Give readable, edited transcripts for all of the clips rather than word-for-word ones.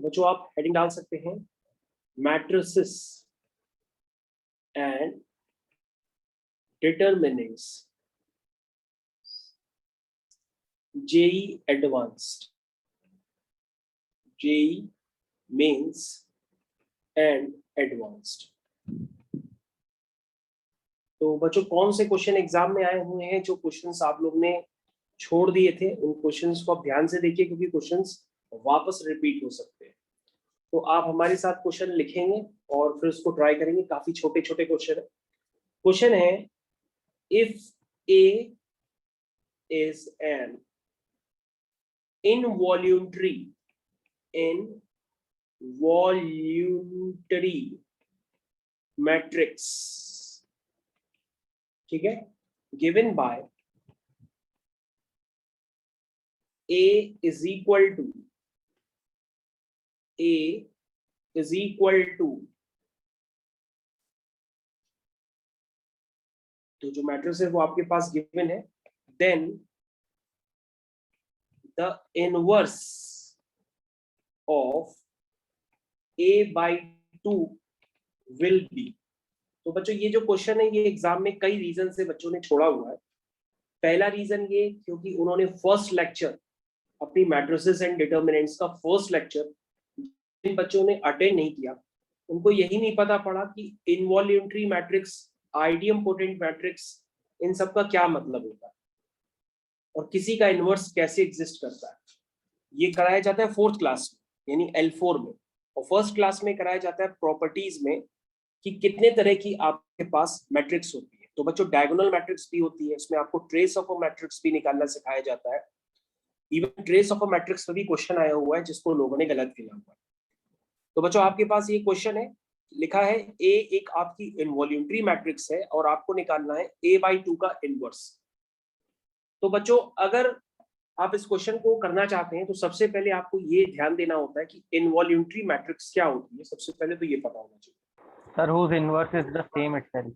तो बच्चों आप हेडिंग डाल सकते हैं matrices and determinants JEE advanced, JEE mains and advanced. तो बच्चों कौन से क्वेश्चन एग्जाम में आए हुए हैं, जो क्वेश्चंस आप लोग ने छोड़ दिए थे उन क्वेश्चंस को आप ध्यान से देखिए, क्योंकि क्वेश्चंस वापस रिपीट हो सकते हैं। तो आप हमारे साथ क्वेश्चन लिखेंगे और फिर उसको ट्राई करेंगे। काफी छोटे छोटे क्वेश्चन है। क्वेश्चन है, if A is an involuntary matrix, ठीक है, given by A is equal to तो जो मैट्रिक्स है वो आपके पास गिवन है, then the inverse of A/2 will be. तो बच्चों ये जो क्वेश्चन है ये एग्जाम में कई रीजन से बच्चों ने छोड़ा हुआ है। पहला रीजन ये क्योंकि उन्होंने फर्स्ट लेक्चर अपनी मैट्रिसेस एंड डिटरमिनेंट्स का फर्स्ट लेक्चर जिन बच्चों ने अटेंड नहीं किया उनको यही नहीं पता पड़ा कि involuntary matrix, idempotent matrix, इन सब का क्या मतलब होता है और किसी का इनवर्स कैसे एग्जिस्ट करता है। ये कराया जाता है फोर्थ क्लास में यानी L4 में, और फर्स्ट क्लास में कराया जाता है प्रॉपर्टीज में कि कितने तरह की आपके पास मैट्रिक्स होती है। तो बच्चों डायगोनल मैट्रिक्स भी होती है, इसमें आपको ट्रेस ऑफ अ मैट्रिक्स भी निकालना सिखाया जाता है। Even trace of a matrix में भी क्वेश्चन आया हुआ है जिसको लोगों ने गलत किया हुआ है। तो बच्चों आपके पास ये क्वेश्चन है, लिखा है ए एक आपकी इनवॉल्यूंटरी मैट्रिक्स है और आपको निकालना है A/2 का इनवर्स। तो बच्चों अगर आप इस क्वेश्चन को करना चाहते हैं तो सबसे पहले आपको ये ध्यान देना होता है कि इनवॉल्यूंटरी मैट्रिक्स क्या होती है। सबसे पहले तो ये पता होना चाहिए। Sir whose inverse is the same itself।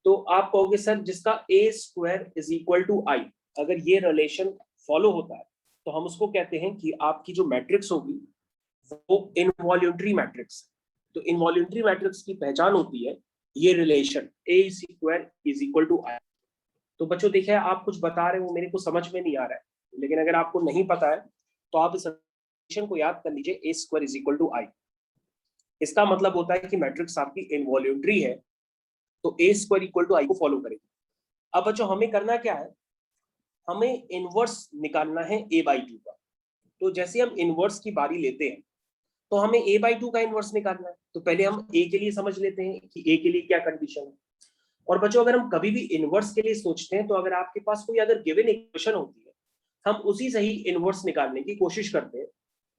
तो आप कहोगे सर जिसका A² is equal to I, अगर ये रिलेशन फॉलो होता है तो हम उसको कहते हैं कि आपकी जो मैट्रिक्स होगी वो इनवॉल्यूंटरी मैट्रिक्स। तो इनवॉल्यूंटरी मैट्रिक्स की पहचान होती है ये relation A² is equal to I। तो बच्चों देखिए आप कुछ बता रहे हो मेरे को समझ में नहीं आ रहा है, लेकिन अगर आपको नहीं पता है तो आप इस रिलेशन को याद कर लीजिए, A² is equal to I। इसका मतलब होता है कि मैट्रिक्स आपकी इनवॉल्यूंटरी है तो A² इक्वल टू I को फॉलो करेगी। अब बच्चों हमें करना क्या है, हमें इनवर्स निकालना है A/2 का। तो जैसे हम इनवर्स की बारी लेते हैं तो हमें A/2 का इनवर्स निकालना है। तो पहले हम A के लिए समझ लेते हैं कि A के लिए क्या कंडीशन है। और बच्चों अगर हम कभी भी इनवर्स के लिए सोचते हैं तो अगर आपके पास कोई अगर गिवन इक्वेशन होती है हम उसी से ही इनवर्स निकालने की कोशिश करते हैं।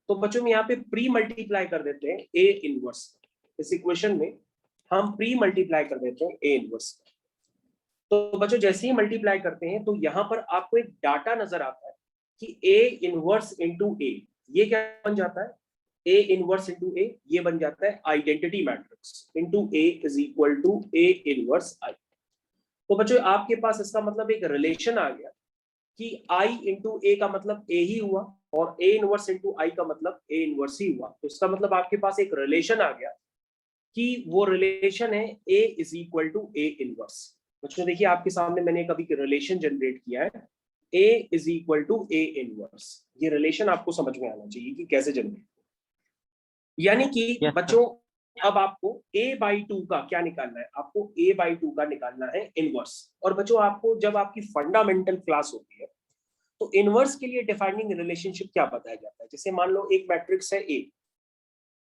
तो बच्चों में यहाँ पे प्री मल्टीप्लाई कर देते हैं A इनवर्स। इस इक्वेशन में हम प्री मल्टीप्लाई कर देते हैं A इनवर्स। तो बच्चों जैसे ही मल्टीप्लाई करते हैं तो यहाँ पर आपको एक डाटा नजर आता है कि A इनवर्स इंटू A, ये क्या बन जाता है, A इनवर्स इंटू A ये बन जाता है identity matrix into A is equal to A inverse I। तो बच्चों आपके पास इसका मतलब एक रिलेशन आ गया कि I इंटू A का मतलब A ही हुआ और A इनवर्स इंटू I का मतलब A इनवर्स ही हुआ। तो इसका मतलब आपके पास एक रिलेशन आ गया कि वो रिलेशन है A is equal to A inverse. बच्चों देखिए आपके सामने मैंने कभी रिलेशन जनरेट किया है A is equal to A inverse. ये रिलेशन आपको समझ में आना चाहिए कि कैसे जनरेट, यानी कि बच्चों अब आपको A/2 का क्या निकालना है, आपको A/2 का निकालना है इनवर्स। और बच्चों आपको जब आपकी फंडामेंटल क्लास होती है तो इनवर्स के लिए डिफाइनिंग रिलेशनशिप क्या बताया जाता है। जैसे मान लो एक मैट्रिक्स है A,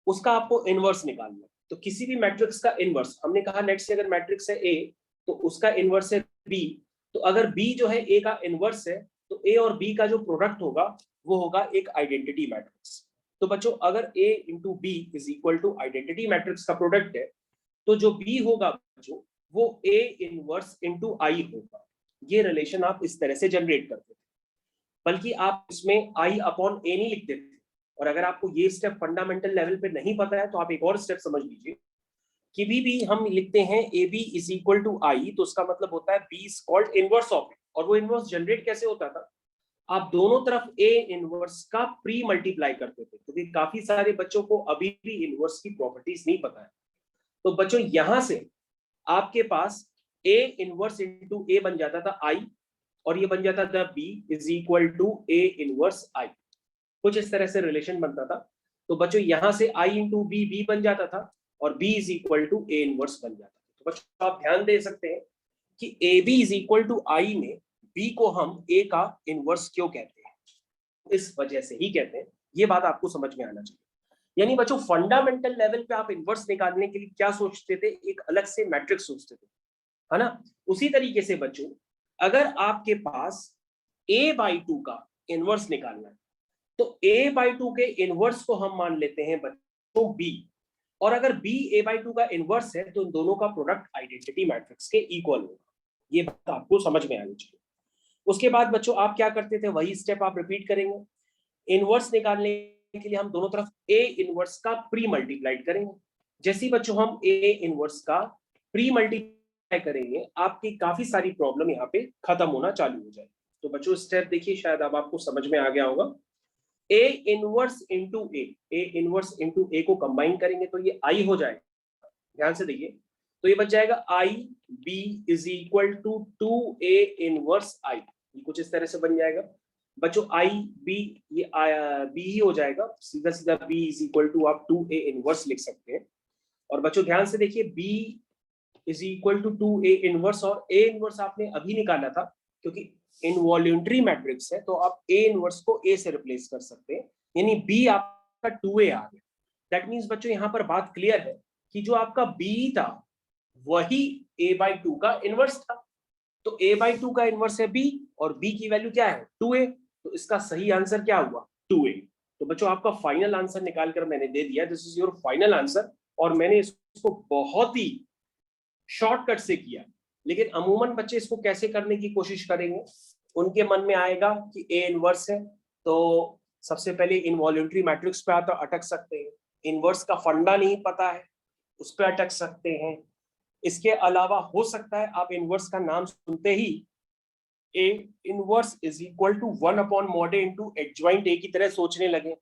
उसका आपको इनवर्स निकालना है। तो किसी भी मैट्रिक्स का इनवर्स, हमने कहा नेट से अगर मैट्रिक्स है A तो उसका इनवर्स है B, तो अगर B जो है A का इनवर्स है तो A और B का जो प्रोडक्ट होगा वो होगा एक आइडेंटिटी मैट्रिक्स। तो बच्चों अगर A into B is equal to identity matrix का प्रोडक्ट है तो जो B होगा बच्चों वो A इनवर्स इंटू I होगा। ये रिलेशन आप इस तरह से जनरेट करते थे, बल्कि आप इसमें I अपॉन A नहीं लिखते थे। और अगर आपको ये स्टेप फंडामेंटल लेवल पे नहीं पता है तो आप एक और स्टेप समझ लीजिए कि भी हम लिखते हैं AB is equal to I तो उसका मतलब होता है B is called inverse of it. और वो इनवर्स जनरेट कैसे होता था, आप दोनों तरफ ए इनवर्स का प्री मल्टीप्लाई करते थे, क्योंकि काफी सारे बच्चों को अभी भी इनवर्स की प्रॉपर्टीज नहीं पता है। तो बच्चों यहां से आपके पास ए इनवर्स इंटू ए बन जाता था आई, और ये बन जाता था B is equal to A inverse I. कुछ इस तरह से रिलेशन बनता था। तो बच्चों यहां से आई इंटू बी बी बन जाता था, और B is equal to A inverse बन जाता था। तो बच्चों आप ध्यान दे सकते हैं कि A B is equal to I में बी को हम ए का इनवर्स क्यों कहते हैं, इस वजह से ही कहते हैं। ये बात आपको समझ में आना चाहिए। यानी बच्चों फंडामेंटल लेवल पे आप इनवर्स निकालने के लिए क्या सोचते थे, एक अलग से मैट्रिक्स सोचते थे, है ना। उसी तरीके से बच्चों अगर आपके पास a/2 का इनवर्स निकालना है, तो a/2 के इनवर्स को हम मान लेते हैं बच्चों b, और अगर b a/2 का इनवर्स है तो इन दोनों का प्रोडक्ट आइडेंटिटी मैट्रिक्स के इक्वल होगा। ये बात आपको समझ में आनी चाहिए। उसके बाद बच्चों आप क्या करते थे, वही स्टेप आप रिपीट करेंगे। इनवर्स निकालने के लिए हम दोनों तरफ a इनवर्स का प्री मल्टीप्लाइड करेंगे। जैसे ही बच्चों हम a इनवर्स का प्री मल्टीप्लाई करेंगे, आपकी काफी सारी प्रॉब्लम यहाँ पे खत्म होना चालू हो जाए। तो बच्चों स्टेप देखिए, शायद अब आपको समझ में आ गया होगा। a inverse into a inverse into a को कंबाइन करेंगे तो ये i हो जाएगा। ध्यान से देखिए, तो ये बच जाएगा i b is equal to 2a inverse i। ये कुछ इस तरह से बन जाएगा बच्चों। i b ये b ही हो जाएगा, सीधा सीधा b इज इक्वल टू आप 2a इनवर्स लिख सकते हैं। और बच्चों ध्यान से देखिए, b is equal to 2a inverse, और a इनवर्स आपने अभी निकाला था, क्योंकि इनवॉल्यूंटरी मैट्रिक्स है तो आप a इनवर्स को a से रिप्लेस कर सकते हैं, यानी b आपका 2a आ गया। दैट मींस बच्चों यहाँ पर बात क्लियर है कि जो आपका b था वही a/2 का इनवर्स था। तो a/2 का इनवर्स है b, और b की वैल्यू क्या है 2a, तो इसका सही आंसर क्या हुआ 2a। तो बच्चों आपका फाइनल आंसर निकालकर मैंने दे दिया, this is your final answer. और मैंने इसको बहुत ही शॉर्टकट से किया, लेकिन अमूमन बच्चे इसको कैसे करने की कोशिश करेंगे, उनके मन में आएगा कि ए इनवर्स है तो सबसे पहले इनवॉल्यूंटरी मैट्रिक्स पे आता अटक सकते हैं, इनवर्स का फंडा नहीं पता है उस पर अटक सकते हैं। इसके अलावा हो सकता है आप इनवर्स का नाम सुनते ही A inverse is equal to 1/mod a into adjoint A की तरह सोचने लगे।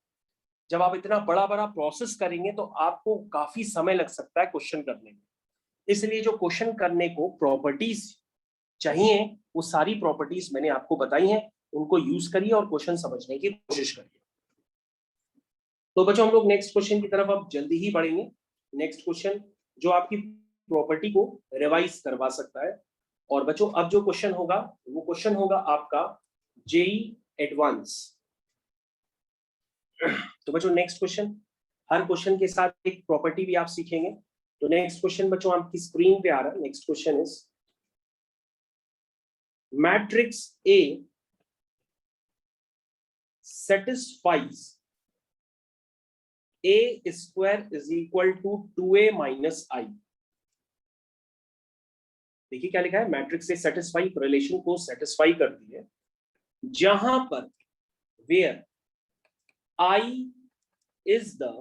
जब आप इतना बड़ा बड़ा प्रोसेस करेंगे तो आपको काफी समय लग सकता है क्वेश्चन करने में। इसलिए जो क्वेश्चन करने को प्रॉपर्टीज चाहिए, वो सारी प्रॉपर्टीज मैंने आपको बताई हैं, उनको यूज करिए और क्वेश्चन समझने की कोशिश करिए। तो बच्चों हम लोग नेक्स्ट क्वेश्चन की तरफ अब जल्दी ही बढ़ेंगे। नेक्स्ट क्वेश्चन जो आपकी प्रॉपर्टी को रिवाइज करवा सकता है। और बच्चों अब जो क्वेश्चन होगा वो क्वेश्चन होगा आपका जेई एडवांस। तो बच्चों नेक्स्ट क्वेश्चन, हर क्वेश्चन के साथ एक प्रॉपर्टी भी आप सीखेंगे। तो नेक्स्ट क्वेश्चन बच्चों आपकी स्क्रीन पे आ रहा है। Next question is matrix A satisfies a square is equal to 2a minus I। देखिए क्या लिखा है, मैट्रिक्स से सेटिस्फाई रिलेशन को सेटिस्फाई करती है जहां पर where I is the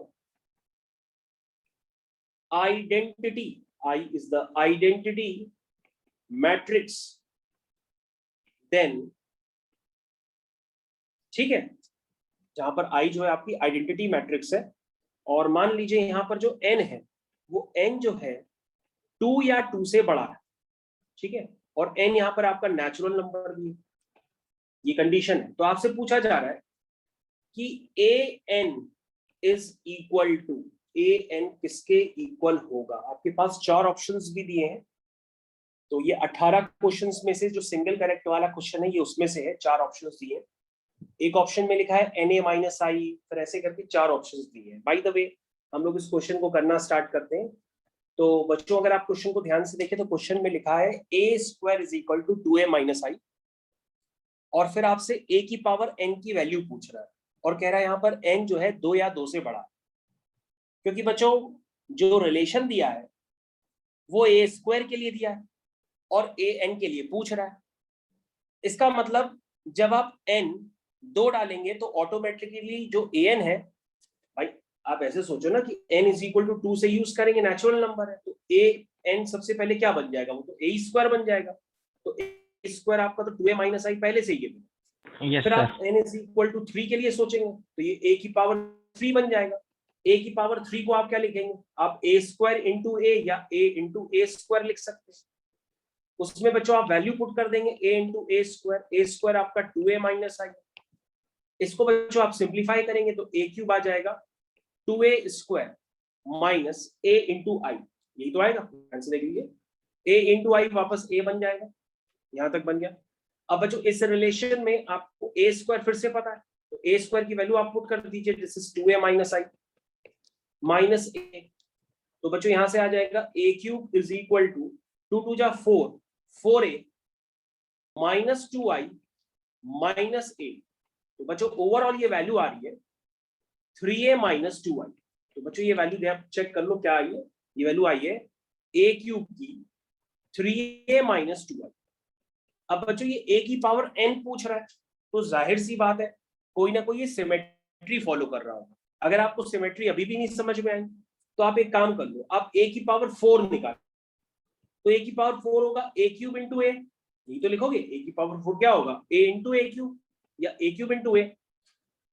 identity matrix, then ठीक है, जहां पर I जो है आपकी आइडेंटिटी मैट्रिक्स है, और मान लीजिए यहां पर जो n है वो n जो है 2 या 2 से बड़ा है, ठीक है, और n यहां पर आपका नेचुरल नंबर भी है, ये कंडीशन है। तो आपसे पूछा जा रहा है कि an is equal to, an किसके इक्वल होगा। आपके पास 4 ऑप्शंस भी दिए हैं, तो ये 18 क्वेश्चंस में से जो सिंगल करेक्ट वाला क्वेश्चन है ये उसमें से है। 4 ऑप्शंस दिए हैं, एक ऑप्शन में लिखा है Na माइनस आई, फिर ऐसे करके 4 ऑप्शंस दिए हैं। बाय द वे हम लोग इस क्वेश्चन को करना स्टार्ट करते हैं। तो बच्चों अगर आप क्वेश्चन को ध्यान से देखें तो क्वेश्चन में लिखा है a square is equal to 2a minus I, और फिर आपसे a की पावर n की वैल्यू पूछ रहा है, और कह रहा है यहाँ पर n जो है 2 या 2 से बड़ा, क्योंकि बच्चों जो रिलेशन दिया है वो a स्क्वायर के लिए दिया है और a n के लिए पूछ रहा है। इसका मतलब जब आप n 2 डालेंगे तो ऑटोमेटिकली जो an है, भाई आप ऐसे सोचो ना कि n इज इक्वल टू 2 से यूज करेंगे, नेचुरल नंबर है, तो an सबसे पहले क्या बन जाएगा, वो तो a स्क्वायर बन जाएगा। तो a स्क्वायर आपका तो 2a माइनस आई पहले से ही है, Yes, फिर sir. आप n इज इक्वल टू 3 के लिए सोचेंगे तो ये a की पावर 3 बन जाएगा। a की पावर 3 को आप क्या लिखेंगे, आप a स्क्वायर इंटू a या a इंटू a स्क्वायर लिख सकते हैं। उसमें बच्चों आप वैल्यू पुट कर देंगे a इंटू a स्क्वायर आपका 2a माइनस आई। इसको बच्चों आप सिंप्लीफाई करेंगे तो a क्यूब आ जाएगा 2a square minus a into I, यही तो आएगा। आंसर देख लीजिए, a इंटू आई वापस a बन जाएगा, यहां तक बन गया। अब बच्चों इस रिलेशन में आपको a स्क्वायर फिर से पता है तो a स्क्वायर की वैल्यू आप पुट कर दीजिए, this is 2a minus I minus a। तो बच्चों यहां से आ जाएगा a cube is equal to 2 2 जा 4 4a minus 2i minus a। तो बच्चों ओवरऑल ये वैल्यू आ रही है 3a माइनस 2i। तो बच्चों ये वैल्यू आप चेक कर लो क्या आई है, ये वैल्यू आई है a क्यूब की 3a माइनस 2i। अब बच्चों ये a की पावर n पूछ रहा है तो जाहिर सी बात है कोई ना कोई ये सिमेट्री फॉलो कर रहा होगा। अगर आपको सिमेट्री अभी भी नहीं समझ में आई तो आप एक काम कर लो, आप a की पावर 4 निकालो तो a की पावर 4 होगा a क्यूब इंटू a, यही तो लिखोगे। a की पावर 4 क्या होगा a इंटू a क्यूब या a क्यूब इंटू a।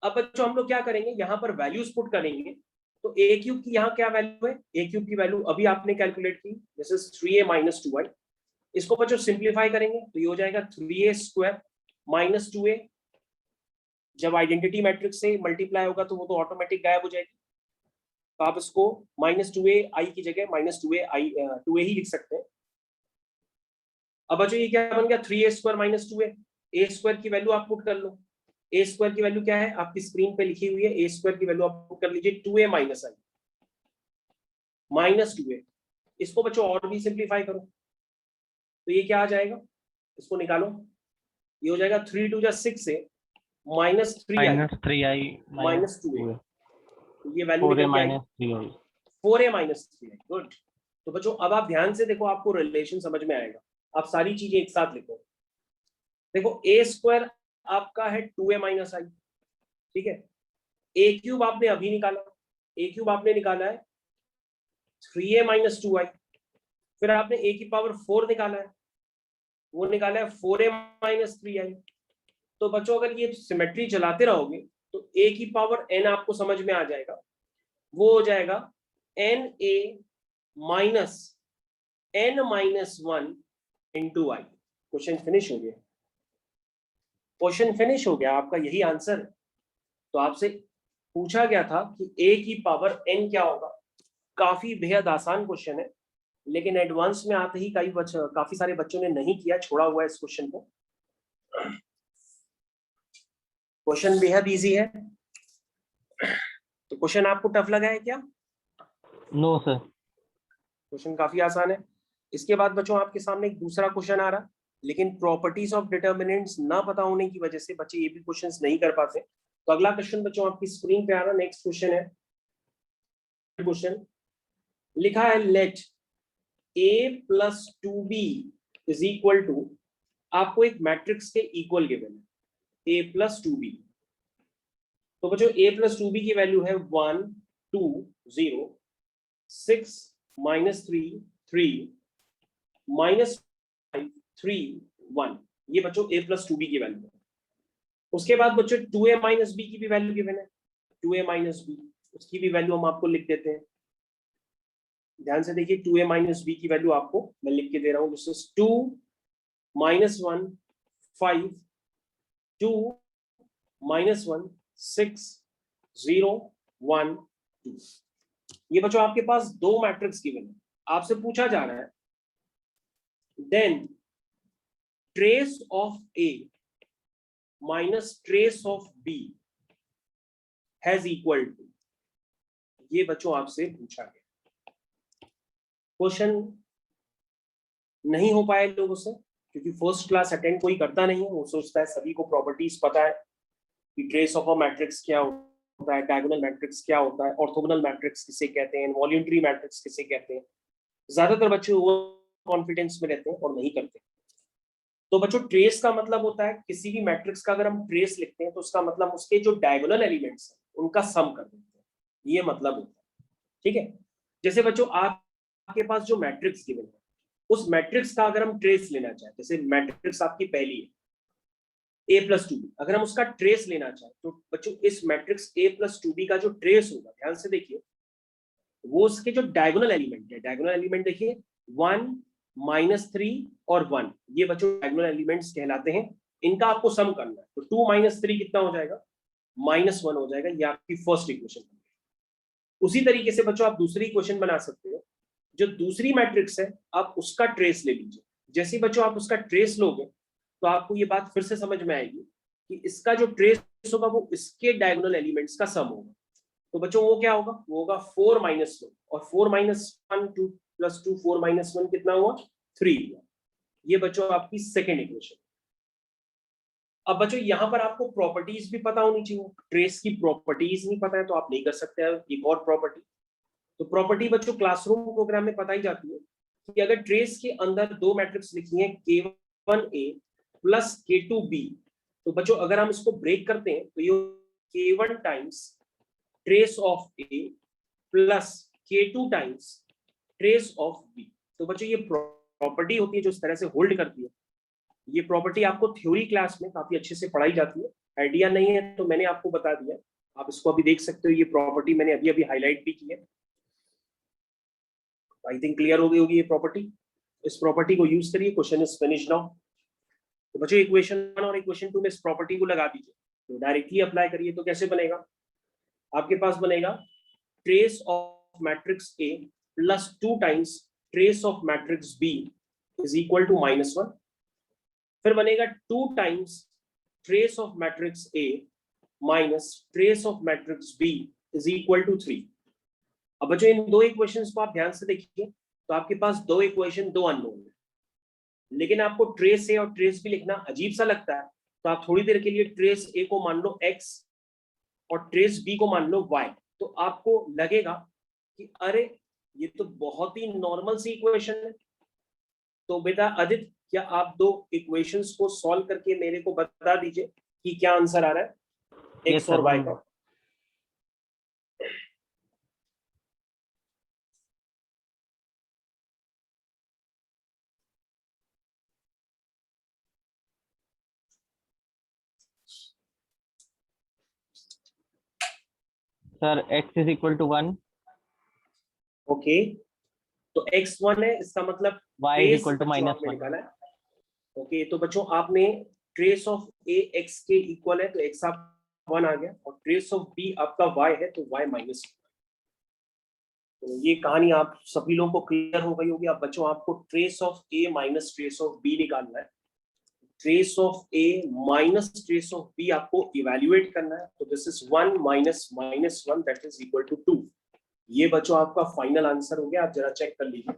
अब बच्चों हम लोग क्या करेंगे, यहाँ पर वैल्यूज पुट करेंगे तो a क्यूब की यहाँ क्या वैल्यू है, a क्यूब की वैल्यू अभी आपने कैलकुलेट की, this is 3a minus 2i। इसको बच्चों सिंप्लीफाई करेंगे तो ये हो जाएगा 3a स्क्वायर माइनस 2a। जब आइडेंटिटी मैट्रिक्स से मल्टीप्लाई होगा तो वो तो ऑटोमेटिक गायब हो जाएगी, तो आप इसको माइनस 2a आई की जगह माइनस 2a आई 2a ही लिख सकते हैं। अब बच्चों ये क्या बन गया 3a square minus 2a, a square की वैल्यू आप पुट कर लो। a स्क्वायर की वैल्यू क्या है आपकी स्क्रीन पे लिखी हुई है, a स्क्वायर की वैल्यू आप पुट कर लीजिए 2a minus I minus 2a। इसको बच्चों और भी सिंप्लीफाई करो तो ये क्या आ जाएगा, इसको निकालो, ये हो जाएगा 3 2 जा 6 a minus 3i Minus 3i minus 2a। minus तो ये वैल्यू 4a निकल के आई minus 3i. 4a minus 3i। Good. तो बच्चों अब आप ध्यान से देखो, आपको रिलेशन समझ में आएगा। आप सारी चीजें एक साथ लिखो। देखो a स्क्वायर आपका है 2a माइनस आई, ठीक है। a क्यूब आपने अभी निकाला, a क्यूब आपने निकाला है 3a माइनस 2i। फिर आपने a की पावर 4 निकाला है, वो निकाला है 4a माइनस 3i। तो बच्चों अगर ये सिमेट्री चलाते रहोगे तो a की पावर n आपको समझ में आ जाएगा, वो हो जाएगा na minus n minus 1 into I. Question finish हो गया, क्वेश्चन फिनिश हो गया, आपका यही आंसर है। तो आपसे पूछा गया था कि a की पावर n क्या होगा। काफी बेहद आसान क्वेश्चन है, लेकिन एडवांस में आते ही काफी सारे बच्चों ने नहीं किया, छोड़ा हुआ है इस क्वेश्चन को। क्वेश्चन बेहद इजी है। तो क्वेश्चन आपको टफ लगा है क्या? No, sir. क्वेश्चन काफी आसान है। इसके बाद बच्चों आपके सामने एक दूसरा क्वेश्चन आ रहा, लेकिन प्रॉपर्टीज ऑफ डिटर्मिनेंट्स ना पता होने की वजह से बच्चे ये भी क्वेश्चंस नहीं कर पाते। तो अगला क्वेश्चन बच्चों आपकी स्क्रीन पे आ रहा, नेक्स्ट क्वेश्चन है। क्वेश्चन लिखा है let a plus 2b is equal to, आपको एक मैट्रिक्स के इक्वल गिवन है a प्लस 2b। तो बच्चों a प्लस 2b की वैल्यू है 1 2 0 6 माइनस 3 3 माइनस 5 3 1। ये बच्चों a प्लस 2b की वैल्यू है। उसके बाद बच्चों 2a माइनस b की भी वैल्यू गिवन है, 2a माइनस b, उसकी भी वैल्यू हम आपको लिख देते हैं। ध्यान से देखिए 2a माइनस b की वैल्यू आपको मैं लिख के दे रहा हूँ, दिस इज 2 माइनस 1 5 2 माइनस 1 6 0 1 2। ये बच्चों आपके पास दो मैट्रिक्स गिवन है। आपसे पूछा जा रहा है then trace of a minus trace of b has equal to, ये बच्चों आपसे पूछा गया। क्वेश्चन नहीं हो पाए लोगों से, क्योंकि फर्स्ट क्लास अटेंड कोई करता नहीं है, वो सोचता है सभी को प्रॉपर्टीज पता है कि ट्रेस ऑफ अ मैट्रिक्स क्या होता है, डायगोनल मैट्रिक्स क्या होता है, ऑर्थोगोनल मैट्रिक्स किसे कहते हैं, वॉल्यूंटरी मैट्रिक्स किसे कहते हैं। ज्यादातर बच्चे ओवर कॉन्फिडेंस में रहते हैं और नहीं करते। तो बच्चों ट्रेस का मतलब होता है किसी भी मैट्रिक्स का अगर हम ट्रेस लिखते हैं तो उसका मतलब उसके जो डायगोनल एलिमेंट्स हैं उनका सम कर देते हैं, ये मतलब होता है। ठीक है, जैसे बच्चों आपके पास जो मैट्रिक्स गिवन है उस मैट्रिक्स का अगर हम ट्रेस लेना चाहें, जैसे मैट्रिक्स आपकी पहली है a प्लस 2b। अगर हम उसका ट्रेस लेना चाहें तो बच्चों इस मैट्रिक्स a प्लस 2b का जो ट्रेस होगा, ध्यान से देखिए, वो उसके जो डायगोनल एलिमेंट है, डायगोनल एलिमेंट देखिए 1 -3 और 1, ये बच्चों डायगोनल एलिमेंट्स कहलाते हैं। इनका आपको सम करना है, तो 2 - 3 कितना हो जाएगा, -1 हो जाएगा। ये आपकी फर्स्ट इक्वेशन। उसी तरीके से बच्चों आप दूसरी इक्वेशन बना सकते हो। जो दूसरी मैट्रिक्स है आप उसका ट्रेस ले लीजिए। जैसे ही बच्चों आप उसका ट्रेस लोगे तो आपको ये बात फिर से समझ में आएगी कि इसका जो ट्रेस होगा वो इसके डायगोनल एलिमेंट्स का सम होगा। तो बच्चों वो क्या होगा, वो होगा 4 - 1, और 4 - 1 2 + 2 4 - 1 कितना हुआ, 3 हुआ। ये बच्चों आपकी सेकेंड इक्वेशन। अब बच्चों यहाँ पर आपको प्रॉपर्टीज भी पता होनी चाहिए। ट्रेस की प्रॉपर्टीज नहीं पता है तो आप नहीं कर सकते हैं एक और प्रॉपर्टी। तो प्रॉपर्टी बच्चों क्लासरूम प्रोग्राम में बताई जाती है कि अगर ट्रेस के अंदर दो मैट्रिक्स लिखी है K1A प्लस K2B, तो बच्चों अगर हम इसको ब्रेक करते हैं तो ये K1 times trace of A plus K2 times trace of B। तो बच्चों ये प्रॉपर्टी होती है जो इस तरह से होल्ड करती है। ये प्रॉपर्टी आपको थ्योरी क्लास में काफी अच्छे से पढ़ाई जाती है। आइडिया नहीं है तो मैंने आपको बता दिया, आप इसको अभी देख सकते हो। ये प्रॉपर्टी मैंने अभी अभी हाईलाइट भी की है। आई थिंक क्लियर हो गई होगी ये प्रॉपर्टी। इस प्रॉपर्टी को यूज करिए, क्वेश्चन इज फिनिश्ड नाउ। तो बच्चों इक्वेशन 1 और इक्वेशन 2 में इस प्रॉपर्टी को लगा दीजिए, तो डायरेक्टली अप्लाई करिए। तो कैसे बनेगा, आपके पास बनेगा trace of matrix A plus 2 times trace of matrix B is equal to -1। फिर बनेगा 2 times trace of matrix A minus trace of matrix B is equal to 3। अब बच्चों इन दो इक्वेशंस को आप ध्यान से देखिए, तो आपके पास दो इक्वेशन, दो अननोन है, लेकिन आपको ट्रेस ए और ट्रेस बी लिखना अजीब सा लगता है। तो आप थोड़ी देर के लिए ट्रेस ए को मान लो x और ट्रेस बी को मान लो y। तो आपको लगेगा कि अरे ये तो बहुत ही नॉर्मल सी इक्वेशन है। तो बेटा आदित्य, क्या आप दो इक्वेशंस को सॉल्व करके मेरे को बता दीजिए कि क्या आंसर आ रहा है x और y का। Sir x is equal to 1, okay, तो x1 है, इसका मतलब y is trace equal to बच्चों आपने -1। निकाला है। ओके, तो बच्चों आपने ट्रेस ऑफ a x के इक्वल है तो x आप 1 आ गया, और ट्रेस ऑफ b आपका y है तो y -1। तो ये कहानी आप सभी लोगों को क्लियर हो गई होगी। अब बच्चों आपको trace of a minus trace of b निकालना है। Trace of a minus trace of b आपको इवेल्युएट करना है। तो this is 1 minus -1 that is equal to 2। ये बच्चों आपका फाइनल आंसर हो गया। आप जरा चेक कर लीजिए।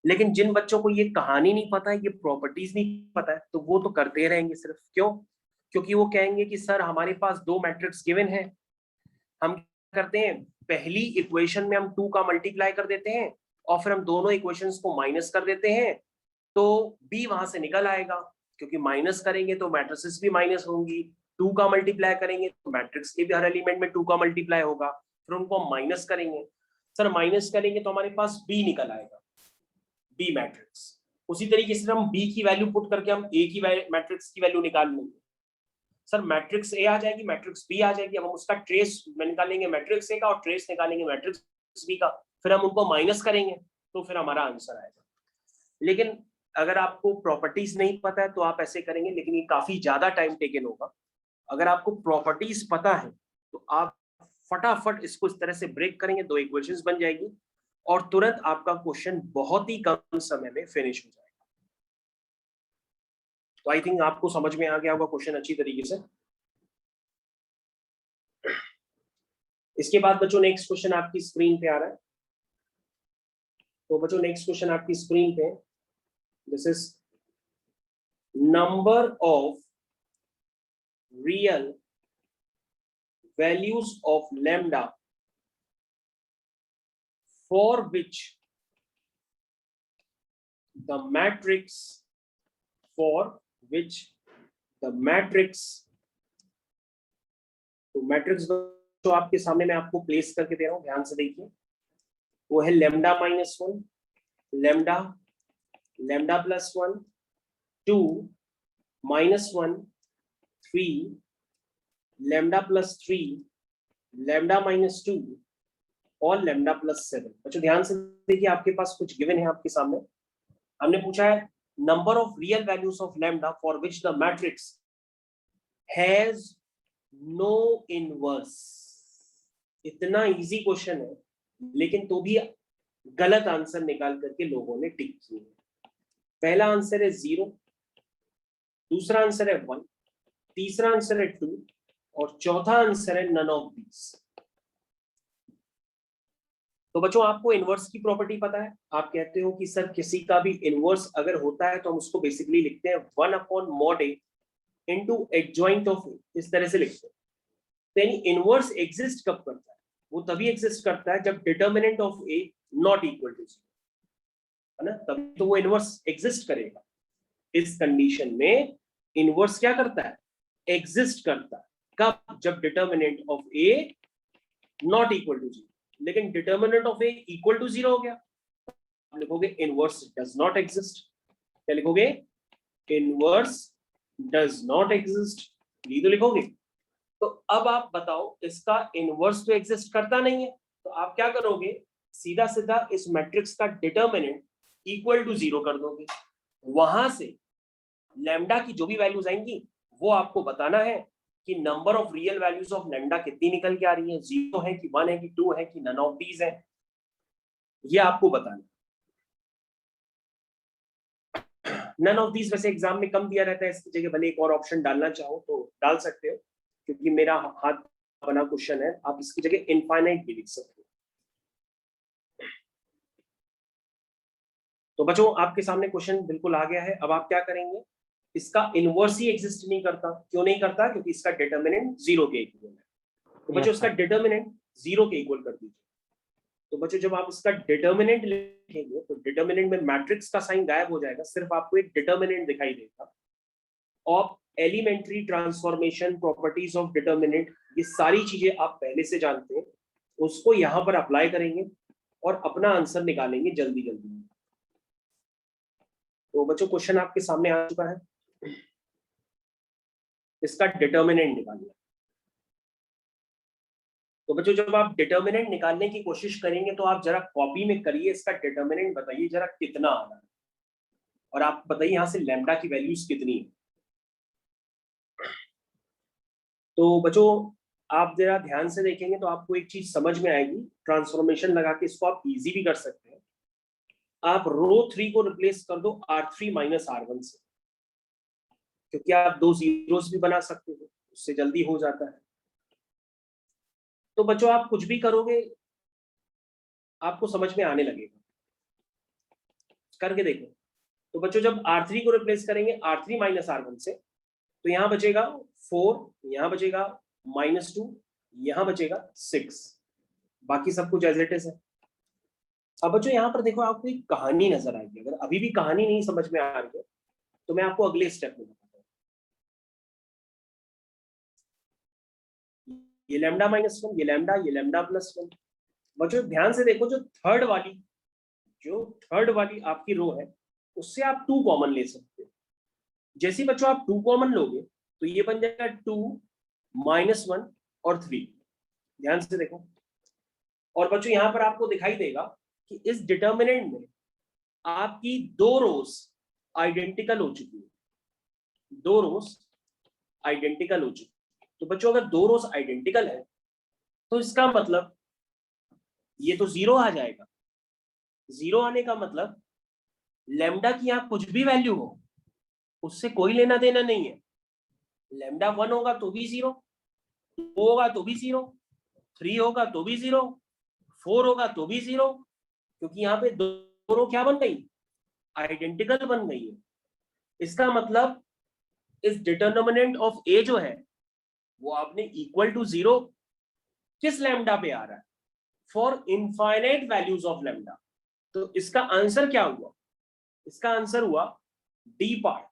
लेकिन जिन बच्चों को ये कहानी नहीं पता है, ये प्रॉपर्टीज नहीं पता है, तो वो तो करते रहेंगे सिर्फ। क्यों? क्योंकि वो कहेंगे कि सर हमारे पास दो मैट्रिक्स गिवन है, हम करते हैं पहली इक्वेशन में हम 2 का मल्टीप्लाई कर देते हैं और फिर हम दोनों इक्वेशंस को माइनस कर देते हैं, तो b वहां से निकल आएगा। क्योंकि माइनस करेंगे तो मैट्रिसेस भी माइनस होंगी, 2 का मल्टीप्लाई करेंगे तो मैट्रिक्स के भी हर एलिमेंट में 2 का मल्टीप्लाई होगा, फिर उनको हम माइनस करेंगे। सर माइनस करेंगे तो हमारे पास b निकल आएगा, बी मैट्रिक्स। उसी तरीके से हम बी की वैल्यू पुट करके हम ए की मैट्रिक्स की वैल्यू निकाल लेंगे। सर मैट्रिक्स ए आ जाएगी, मैट्रिक्स बी आ जाएगी, अब हम उसका ट्रेस निकालेंगे मैट्रिक्स ए का और ट्रेस निकालेंगे मैट्रिक्स बी का, फिर हम उनको माइनस करेंगे तो फिर हमारा आंसर आएगा। लेकिन अगर आपको प्रॉपर्टीज नहीं पता है तो आप ऐसे करेंगे, लेकिन ये काफी ज्यादा टाइम टेकन होगा। अगर आपको प्रॉपर्टीज पता है तो आप फटाफट इसको इस तरह से ब्रेक करेंगे, दो इक्वेशंस बन जाएगी और तुरंत आपका क्वेश्चन बहुत ही कम समय में फिनिश हो जाएगा। तो आई थिंक आपको समझ में आ गया होगा क्वेश्चन अच्छी तरीके से। इसके बाद बच्चों नेक्स्ट क्वेश्चन आपकी स्क्रीन पे आ रहा है। तो बच्चों नेक्स्ट क्वेश्चन आपकी स्क्रीन पे, this is number of real values of lambda for which the matrix तो मैट्रिक्स जो आपके सामने मैं आपको प्लेस करके दे रहा हूं, ध्यान से देखिए। वो है lambda -1, lambda, lambda +1, 2, -1, 3 lambda plus 3 lambda minus 2 और लैम्डा प्लस 7। बच्चों ध्यान से देखिए, आपके पास कुछ गिवन है आपके सामने। हमने पूछा है number of real values of lambda for which the matrix has no inverse. इतना इजी क्वेश्चन है, लेकिन तो भी गलत आंसर निकाल करके लोगों ने टिक किए। पहला आंसर है 0, दूसरा आंसर है 1, तीसरा आंसर है 2 और चौथा आंसर है नन ऑफ दीस। तो बच्चों आपको इनवर्स की प्रॉपर्टी पता है। आप कहते हो कि सर किसी का भी इनवर्स अगर होता है तो हम उसको बेसिकली लिखते हैं 1/mod A into adjoint of A, इस तरह से लिखते हैं। तो यानी इनवर्स एग्जिस्ट कब करता है? वो तभी एग्जिस्ट करता है जब determinant of A not equal to 0, है ना, तभी तो वो इनवर्स एग्जिस्ट करेगा। इस कंडीशन में इनवर्स क्या करता है? एग्जिस्ट करता है। कब? जब determinant of A not equal to 0। लेकिन determinant of A equal to 0 हो गया, आप लिखोगे इनवर्स डज नॉट एग्जिस्ट। क्या लिखोगे? इनवर्स डज नॉट एग्जिस्ट, ये तो लिखोगे। तो अब आप बताओ, इसका इनवर्स तो एग्जिस्ट करता नहीं है, तो आप क्या करोगे? सीधा सीधा इस मैट्रिक्स का डिटर्मिनेंट इक्वल टू 0 कर दोगे। वहां से लैम्डा की जो भी वैल्यूज आएंगी वो आपको बताना है कि number of real values of lambda कितनी निकल के आ रही है, 0 है कि 1 है कि 2 है कि नन ऑफ दीज है, ये आपको बताना। नन ऑफ दीज वैसे एग्जाम में कम दिया रहता है, इसकी जगह भले एक और ऑप्शन डालना चाहो तो डाल सकते हो, क्योंकि मेरा हाथ बना क्वेश्चन है। आप इसकी जगह इनफाइनाइट भी लिख सकते हो। तो बच्चों आपके सामने क्वेश्चन बिल्कुल आ गया है। अब आप क्या करेंगे? इसका इनवर्स ही एग्जिस्ट नहीं करता। क्यों नहीं करता? क्योंकि इसका डिटर्मिनेंट 0 के इक्वल है। तो बच्चों इसका डिटर्मिनेंट 0 के इक्वल कर दीजिए। तो बच्चों जब आप इसका डिटर्मिनेंट लिखेंगे तो डिटर्मिनेंट में मैट्रिक्स का साइन गायब हो जाएगा, सिर्फ आपको एक डिटर्मिनेंट दिखाई देगा। और elementary transformation, properties of determinant, ये सारी चीजें आप पहले से जानते हैं, उसको यहां पर अप्लाई करेंगे और अपना आंसर निकालेंगे जल्दी जल्दी। तो बच्चों क्वेश्चन आपके सामने आ चुका है, इसका डिटर्मिनेंट निकालना। तो बच्चों जब आप डिटर्मिनेंट निकालने की कोशिश करेंगे तो आप जरा कॉपी में करिए, इसका डिटर्मिनेंट बताइए जरा कितना आ रहा है, और आप बताइए यहां से लैम्डा की वैल्यूज कितनी है। तो बच्चों आप जरा ध्यान से देखेंगे तो आपको एक चीज समझ में आएगी। ट्रांसफॉर्मेशन लगा के इसको आप इजी भी कर सकते हैं। आप रो 3 को रिप्लेस कर दो R3 माइनस R1 से, क्योंकि आप 2 जीरोस भी बना सकते हो, उससे जल्दी हो जाता है। तो बच्चों आप कुछ भी करोगे आपको समझ में आने लगेगा, करके देखो। तो बच्चों जब R3 को रिप्लेस करेंगे R3 माइनस R1 से, तो यहां बचेगा 4, यहां बचेगा -2, यहां बचेगा 6, बाकी सब कुछ एज इट इज है। अब बच्चों यहां पर देखो आपको एक कहानी नजर आएगी। अगर अभी भी कहानी नहीं समझ में आ रही है तो मैं आपको अगले स्टेप में बताता हूँ। ये लैम्डा -1, ये लैम्डा +1। बच्चों ध्यान से देखो, जो थर्ड वाली आपकी रो है उससे आप 2 कॉमन ले सकते हो। जैसे बच्चों आप 2 कॉमन लोगे तो ये बन जाएगा 2 -1 और 3। ध्यान से देखो, और बच्चों यहां पर आपको दिखाई देगा कि इस डिटर्मिनेंट में आपकी 2 रोज आइडेंटिकल हो चुकी है, 2 रोज आइडेंटिकल हो चुकी है। तो बच्चों अगर 2 रोज आइडेंटिकल है तो इसका मतलब ये तो 0 आ जाएगा। 0 आने का मतलब लैम्डा की यहां कुछ भी वैल्यू हो उससे कोई लेना देना नहीं है। लैम्डा 1 होगा तो भी 0, 2 होगा तो भी 0, 3 होगा तो भी 0, 4 होगा तो भी 0, क्योंकि यहाँ पे दोनों क्या बन गई? आइडेंटिकल बन गई है। इसका मतलब इस डिटर्मिनेंट ऑफ ए जो है वो आपने इक्वल टू 0 किस लैम्डा पे आ रहा है? For infinite values of lambda. तो इसका आंसर क्या हुआ? इसका आंसर हुआ D part.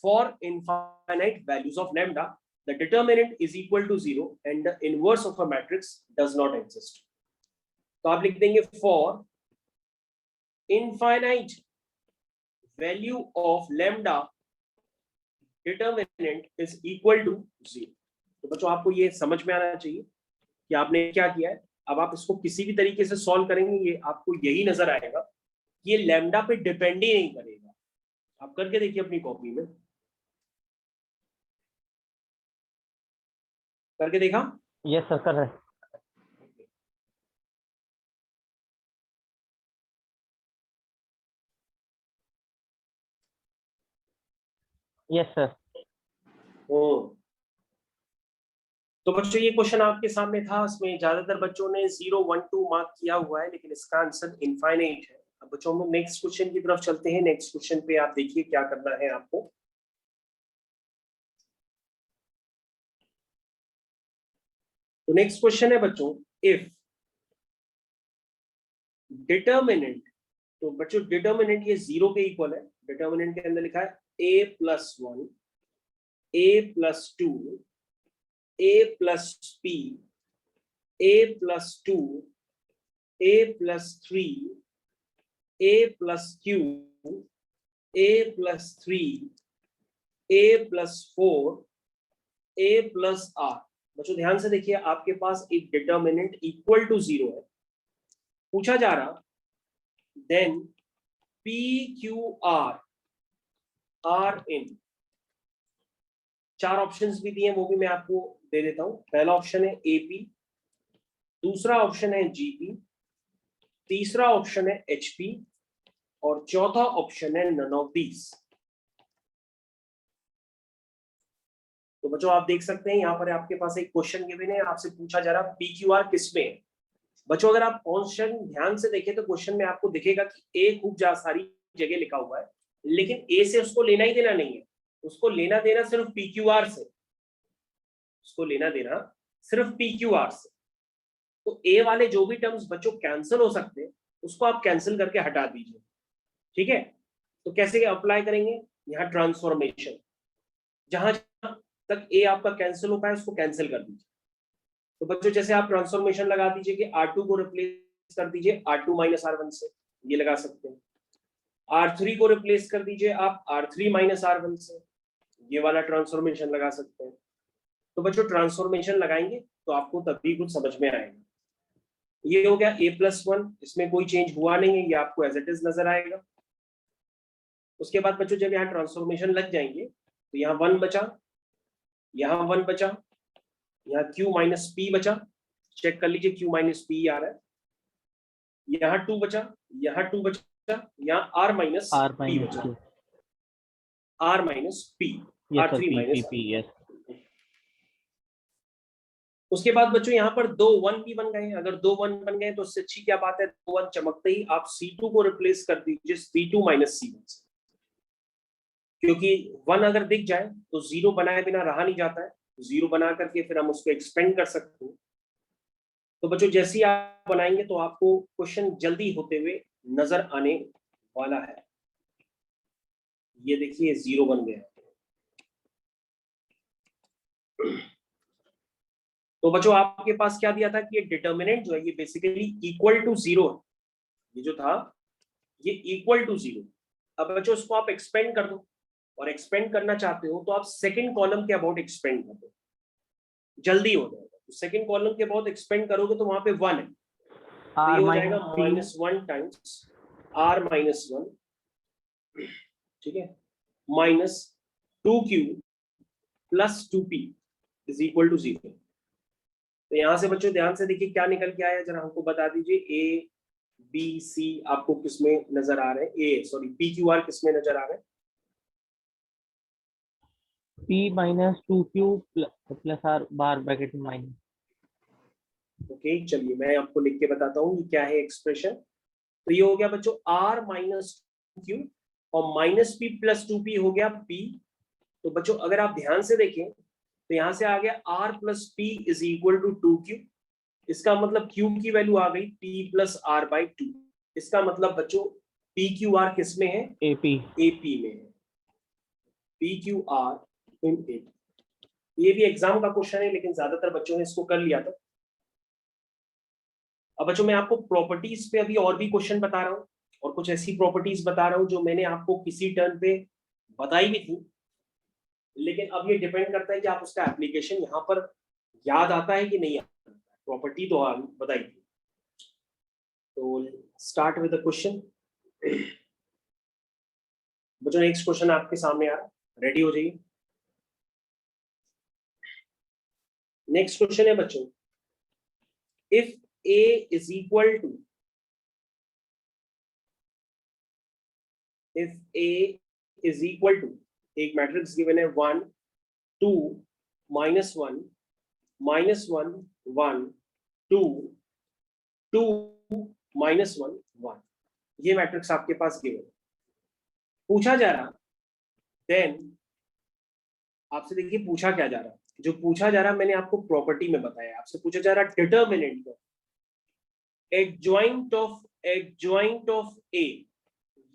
For infinite values of lambda, the determinant is equal to 0 and the inverse of a matrix does not exist. तो आप लिख देंगे for infinite value of lambda determinant is equal to 0। तो बच्चों आपको ये समझ में आना चाहिए कि आपने क्या किया है। अब आप इसको किसी भी तरीके से सॉल्व करेंगे, ये आपको यही नजर आएगा कि ये लैम्डा पे डिपेंड ही नहीं करेगा। आप करके देखिए अपनी कॉपी में, करके देखा? यस सर, कर रहे हैं। Yes sir. ओ, तो बच्चों ये क्वेश्चन आपके सामने था, इसमें ज्यादातर बच्चों ने 0, 1, 2 मार्क किया हुआ है, लेकिन इसका आंसर इनफाइनाइट है। अब बच्चों हम नेक्स्ट क्वेश्चन की तरफ चलते हैं। नेक्स्ट क्वेश्चन पे आप देखिए क्या करना है आपको। तो नेक्स्ट क्वेश्चन है बच्चों, इफ डिटर्मिनेंट, तो बच्चों डिटर्मिनेंट ये 0 के इक्वल है। डिटर्मिनेंट के अंदर लिखा है a+1, a+2, a+p, a+2, a+3, a+q, a+3, a+4, a+r। बच्चों ध्यान से देखिए, आपके पास एक डिटर्मिनेंट इक्वल टू 0 है। पूछा जा रहा then PQR R in, 4 options भी दिए, वो भी मैं आपको दे देता हूं। पहला ऑप्शन है AP, दूसरा ऑप्शन है GP, तीसरा ऑप्शन है HP और चौथा ऑप्शन है नन ऑफ दीस। तो बच्चों आप देख सकते हैं यहाँ पर आपके पास एक क्वेश्चन गिवन है, आपसे पूछा जा रहा PQR किसमें है। बच्चों अगर आप क्वेश्चन ध्यान से देखें तो क्वेश्चन में आपको दिखेगा कि ए खूब सारी जगह लिखा हुआ है, लेकिन ए से उसको लेना ही देना नहीं है। उसको लेना देना सिर्फ PQR से, उसको लेना देना सिर्फ PQR से। तो ए वाले जो भी टर्म्स बच्चों कैंसिल हो सकते हैं, उसको आप कैंसिल करके हटा दीजिए। ठीक है, तो कैसे अप्लाई करेंगे? यहाँ ट्रांसफॉर्मेशन, जहां तक ए आपका कैंसिल हो पाए उसको कैंसिल कर दीजिए। तो बच्चों जैसे आप ट्रांसफॉर्मेशन लगा दीजिए कि R2 को रिप्लेस कर दीजिए R2 - R1 से, ये लगा सकते हैं। R3 को रिप्लेस कर दीजिए आप R3 - R1 से, ये वाला ट्रांसफॉर्मेशन लगा सकते हैं। तो बच्चों ट्रांसफॉर्मेशन लगाएंगे तो आपको तभी कुछ समझ में आएगा। ये हो गया a+1, इसमें कोई चेंज हुआ नहीं है, ये आपको एज इट इज नजर आएगा। उसके बाद बच्चों जब यहाँ ट्रांसफॉर्मेशन लग जाएंगे तो यहाँ 1 बचा, यहाँ 1 बचा, यहाँ Q - P बचा, चेक कर लीजिए Q - P आ रहा है। यहाँ 2 बचा, यहाँ 2 बचा, यहाँ R - P बचा, R - P, yes sir, R3 - P yes. उसके बाद बच्चों यहाँ पर 2 1 भी बन गए। अगर 2 1 बन गए तो उससे अच्छी क्या बात है, 2 1 चमकते ही आप C2 को रिप्लेस कर दीजिए C2 - C1 से, क्योंकि 1 अगर दिख जाए तो 0 बनाए बिना रहा नहीं जाता है। 0 बना करके फिर हम उसको एक्सपेंड कर सकते हैं। तो बच्चों जैसे ही आप बनाएंगे तो आपको क्वेश्चन जल्दी होते हुए नजर आने वाला है। ये देखिए 0 बन गया। तो बच्चों आपके पास क्या दिया था कि ये डिटर्मिनेंट जो है ये बेसिकली इक्वल टू 0 है। ये जो था ये इक्वल टू 0। अब बच्चों इसको आप एक्सपेंड कर दो, और एक्सपेंड करना चाहते हो तो आप सेकंड कॉलम के अबाउट एक्सपेंड कर दो, जल्दी हो जाएगा। तो सेकंड कॉलम के अबाउट एक्सपेंड करोगे तो वहां पे 1 है, तो ये हो जाएगा -1 टाइम्स R - 1, ठीक है, -2Q + 2P is equal to 0। तो यहां से बच्चों ध्यान से देखिए क्या निकल के आया, जरा हमको बता दीजिए। A B C आपको किसमें नजर आ रहे हैं? PQR किसमें नजर आ रहे हैं? P - 2Q + R बार ब्रैकेट में माइनस। ओके चलिए मैं आपको लिख के बताता हूँ ये क्या है एक्सप्रेशन। तो ये हो गया बच्चों R - 2Q और -P + 2P हो गया P। तो बच्चों अगर आप ध्यान से देखें तो यहां से आ गया R + P is equal to 2Q। इसका मतलब Q की वैल्यू आ गई P + R/2। इसका मतलब बच्चों PQR किस में है? AP में है। PQR इन AP। ये भी एग्जाम का क्वेश्चन है, लेकिन ज्यादातर बच्चों ने इसको कर लिया था। अब बच्चों मैं आपको प्रॉपर्टीज पे अभी और भी क्वेश्चन बता रहा हूँ, और कुछ ऐसी प्रॉपर्टीज बता रहा हूँ जो मैंने आपको किसी टर्न पे बताई भी थी, लेकिन अब ये डिपेंड करता है कि आप उसका एप्लीकेशन यहाँ पर याद आता है कि नहीं आता। प्रॉपर्टी तो बताई थी। तो स्टार्ट विद द क्वेश्चन। बच्चों नेक्स्ट क्वेश्चन आपके सामने आ रहा है, रेडी हो जाइए। नेक्स्ट क्वेश्चन है बच्चों, if A is equal to, if A is equal to, एक मैट्रिक्स गिवन है 1 2 -1 -1 1 2 2 -1 1, ये मैट्रिक्स आपके पास गिवन है। पूछा जा रहा, देन आपसे देखिए पूछा क्या जा रहा, जो पूछा जा रहा मैंने आपको प्रॉपर्टी में बताया। आपसे पूछा जा रहा डिटर्मिनेंट ऑफ एडजॉइंट ऑफ ए,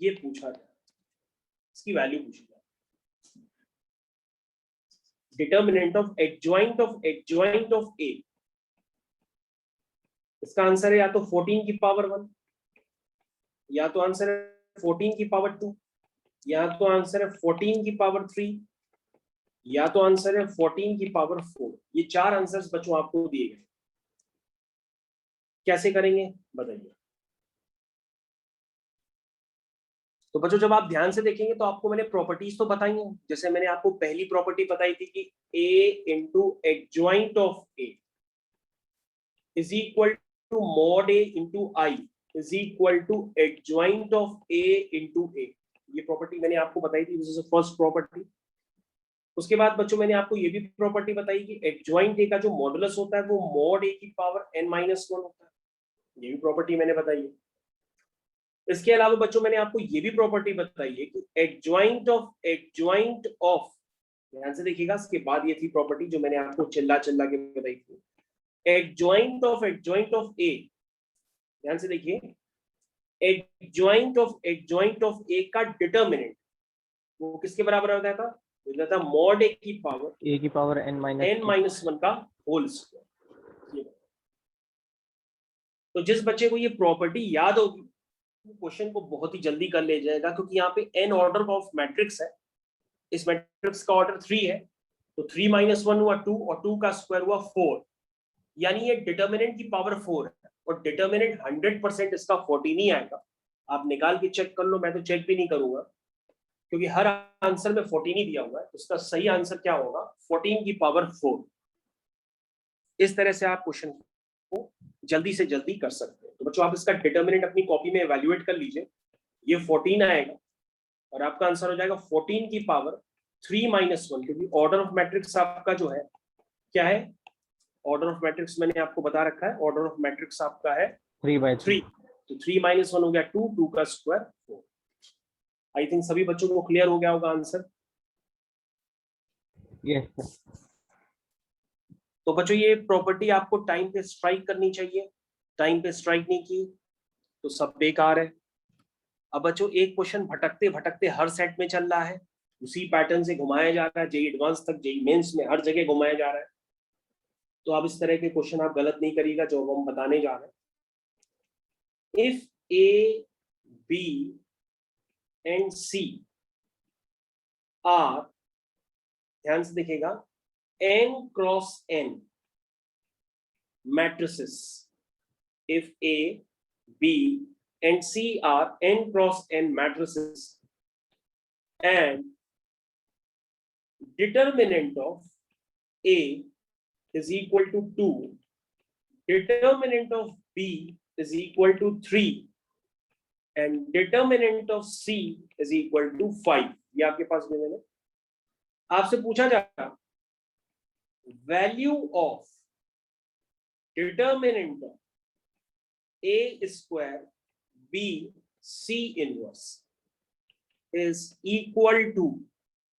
ये पूछा जा रहा, इसकी वैल्यू पूछी जा रही। डिटर्मिनेंट ऑफ एडजॉइंट ऑफ ए, इसका आंसर है या तो 14 की पावर 1, या तो आंसर है 14 की पावर 2, या तो आंसर है 14 की पावर 3, या तो आंसर है 14 की पावर 4। ये चार आंसर्स बच्चों आपको दिए गए, कैसे करेंगे बताइए। तो बच्चों जब आप ध्यान से देखेंगे तो आपको मैंने प्रॉपर्टीज तो बताई हैं। जैसे मैंने आपको पहली प्रॉपर्टी बताई थी कि a into adjoint of a is equal to mod a into I is equal to adjoint of a into a। ये प्रॉपर्टी मैंने आपको बताई थी, दिस इज फर्स्ट प्रॉपर्टी। उसके बाद बच्चों मैंने आपको ये भी प्रॉपर्टी बताई कि एडजॉइंट a का जो मॉडुलस होता है वो मॉड a की पावर n-1 होता है, ये भी प्रॉपर्टी मैंने बताई है। इसके अलावा बच्चों मैंने आपको ये भी प्रॉपर्टी बताई है कि एडजॉइंट ऑफ, ध्यान से देखिएगा, इसके बाद ये थी प्रॉपर्टी जो मैंने आपको चिल्ला के बताई थी, एडजॉइंट ऑफ ए, ध्यान से देखिए, एडजॉइंट ऑफ ए का डिटर्मिनेंट वो किसके बराबर होता था, था मॉड ए की पावर n-1 का होल स्क्वायर। तो जिस बच्चे को ये प्रॉपर्टी याद होगी क्वेश्चन को बहुत ही जल्दी कर ले जाएगा, क्योंकि यहाँ पे n ऑर्डर ऑफ मैट्रिक्स है, इस मैट्रिक्स का ऑर्डर 3 है, तो 3 - 1 हुआ 2 और 2 का स्क्वायर हुआ 4, यानी ये डिटर्मिनेंट की पावर 4 है और डिटर्मिनेंट 100% इसका 14 ही आएगा। आप निकाल के चेक कर लो, मैं तो चेक भी नहीं करूंगा क्योंकि हर आंसर में 14 ही दिया हुआ है। इसका सही आंसर क्या होगा, 14 की पावर 4। इस तरह से आप क्वेश्चन को जल्दी से जल्दी कर सकते हैं। तो बच्चों आप इसका डिटर्मिनेंट अपनी कॉपी में इवैल्यूएट कर लीजिए, ये 14 आएगा और आपका आंसर हो जाएगा 14 की पावर 3 - 1, क्योंकि ऑर्डर ऑफ मैट्रिक्स आपका जो है क्या है, ऑर्डर ऑफ मैट्रिक्स मैंने आपको बता रखा है, ऑर्डर ऑफ मैट्रिक्स आपका है 3/3, तो 3 - 1 हो गया 2, 2 का स्क्वायर 4। आई थिंक सभी बच्चों को क्लियर हो गया होगा आंसर। यस। तो बच्चों ये प्रॉपर्टी आपको टाइम पे स्ट्राइक करनी चाहिए, टाइम पे स्ट्राइक नहीं की तो सब बेकार है। अब बच्चों एक क्वेश्चन भटकते भटकते हर सेट में चल रहा है, उसी पैटर्न से घुमाया जा रहा है, जेई एडवांस तक, जेई मेंस में, हर जगह घुमाया जा रहा है। तो अब इस तरह के क्वेश्चन आप गलत नहीं करिएगा जो हम बताने जा रहे हैं। If A B and C are, ध्यान से देखिएगा, n cross n matrices, if A, B and C are n cross n matrices and determinant of A is equal to 2, determinant of B is equal to 3 and determinant of C is equal to 5, ये आपके पास में मैंने आपसे पूछा जा रहा value of determinant of A square B C inverse is equal to,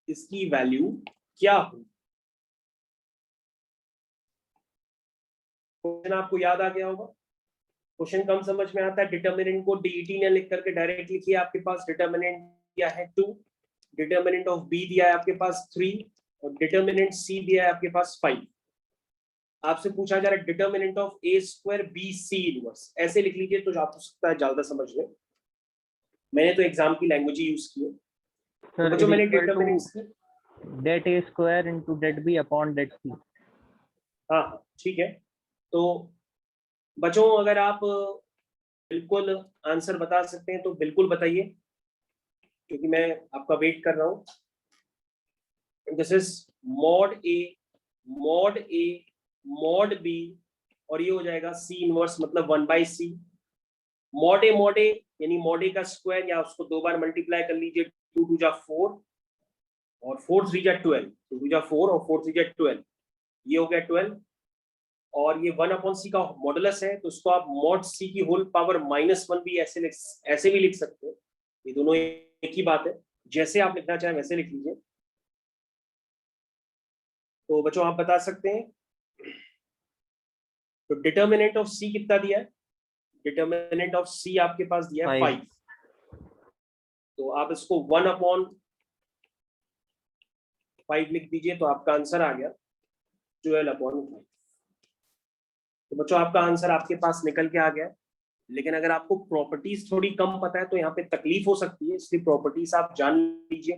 इसकी value क्या हो। क्वेश्चन आपको याद आ गया होगा। क्वेश्चन कम समझ में आता है, डिटर्मिनेंट को डीईटी ने लिख करके डायरेक्ट लिखिए। आपके पास डिटर्मिनेंट दिया है 2, डिटर्मिनेंट ऑफ बी दिया है आपके पास 3 और डिटर्मिनेंट सी दिया है आपके पास 5। आपसे पूछा जा रहा है determinant of A square B C inverse, ऐसे लिख लीजिए तो आप सकता है ज्यादा समझ में। मैंने तो एग्जाम की लैंग्वेज ही यूज की है। तो जो मैंने डिटर्मिनेंट्स की det A square into det B upon det C. हाँ हाँ ठीक है। तो बच्चों अगर आप बिल्कुल आंसर बता सकते हैं तो बिल्कुल बताइए, क्योंकि मैं आपका वेट कर रहा हूँ। This is mod A, mod A, mod B, और ये हो जाएगा सी इनवर्स मतलब 1/c। मॉड ए यानी मॉड ए का स्क्वायर, या उसको 2 बार मल्टीप्लाई कर लीजिए, 2 2 जा 4 और 4 3 जा 12, 2 2 जा 4 और 4 3 जा 12, ये हो गया 12। और ये 1/c का मॉडुलस है, तो इसको आप मॉड सी की होल पावर -1 भी ऐसे भी लिख सकते हैं। ये दोनों एक ही बात है, जैसे आप लिखना चाहें वैसे लिख लीजिए। तो बच्चों आप बता सकते हैं, तो डिटर्मिनेंट ऑफ सी कितना दिया है? डिटर्मिनेंट ऑफ सी आपके पास दिया है 5। तो आप इसको 1/5 लिख दीजिए, तो आपका आंसर आ गया 12/5। तो बच्चों आपका आंसर आपके पास निकल के आ गया है। लेकिन अगर आपको प्रॉपर्टीज थोड़ी कम पता है तो यहाँ पे तकलीफ हो सकती है, इसलिए प्रॉपर्टीज आप जान लीजिए।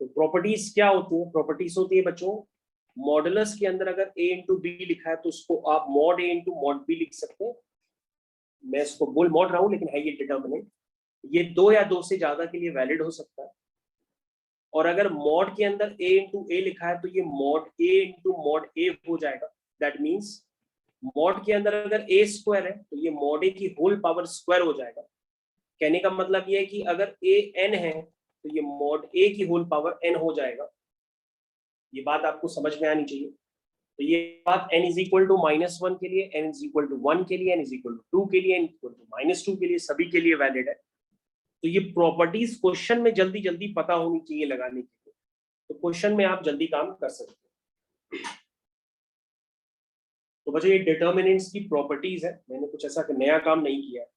तो प्रॉपर्टीज क्या होती है? प्रॉपर्टीज होती है बच्चों, मॉडुलस के अंदर अगर a इंटू बी लिखा है तो उसको आप mod a into mod B लिख सकते हैं। मैं इसको बोल मॉड रहा हूं, लेकिन है ये डिटर्मिनेंट। ये 2 या 2 से ज्यादा के लिए वैलिड हो सकता है। और अगर मॉड के अंदर a इंटू ए लिखा है तो ये मॉड a इंटू मॉड ए हो जाएगा। दैट मीन्स मॉड के अंदर अगर a स्क्वायर है तो ये मॉड a की होल पावर स्क्वायर हो जाएगा। कहने का मतलब ये है कि अगर a n है तो ये मॉड a की होल पावर n हो जाएगा। ये बात आपको समझ में आनी चाहिए। तो ये बात n इज इक्वल टू -1 के लिए, n इज इक्वल टू 1 के लिए, n इज इक्वल टू 2 के लिए, n इक्वल टू -2 के लिए, सभी के लिए वैलिड है। तो ये प्रॉपर्टीज क्वेश्चन में जल्दी जल्दी पता होनी चाहिए लगाने के लिए, तो क्वेश्चन में आप जल्दी काम कर सकते हैं। तो बच्चों ये डिटर्मिनेंट्स की प्रॉपर्टीज है, मैंने कुछ ऐसा नया काम नहीं किया है।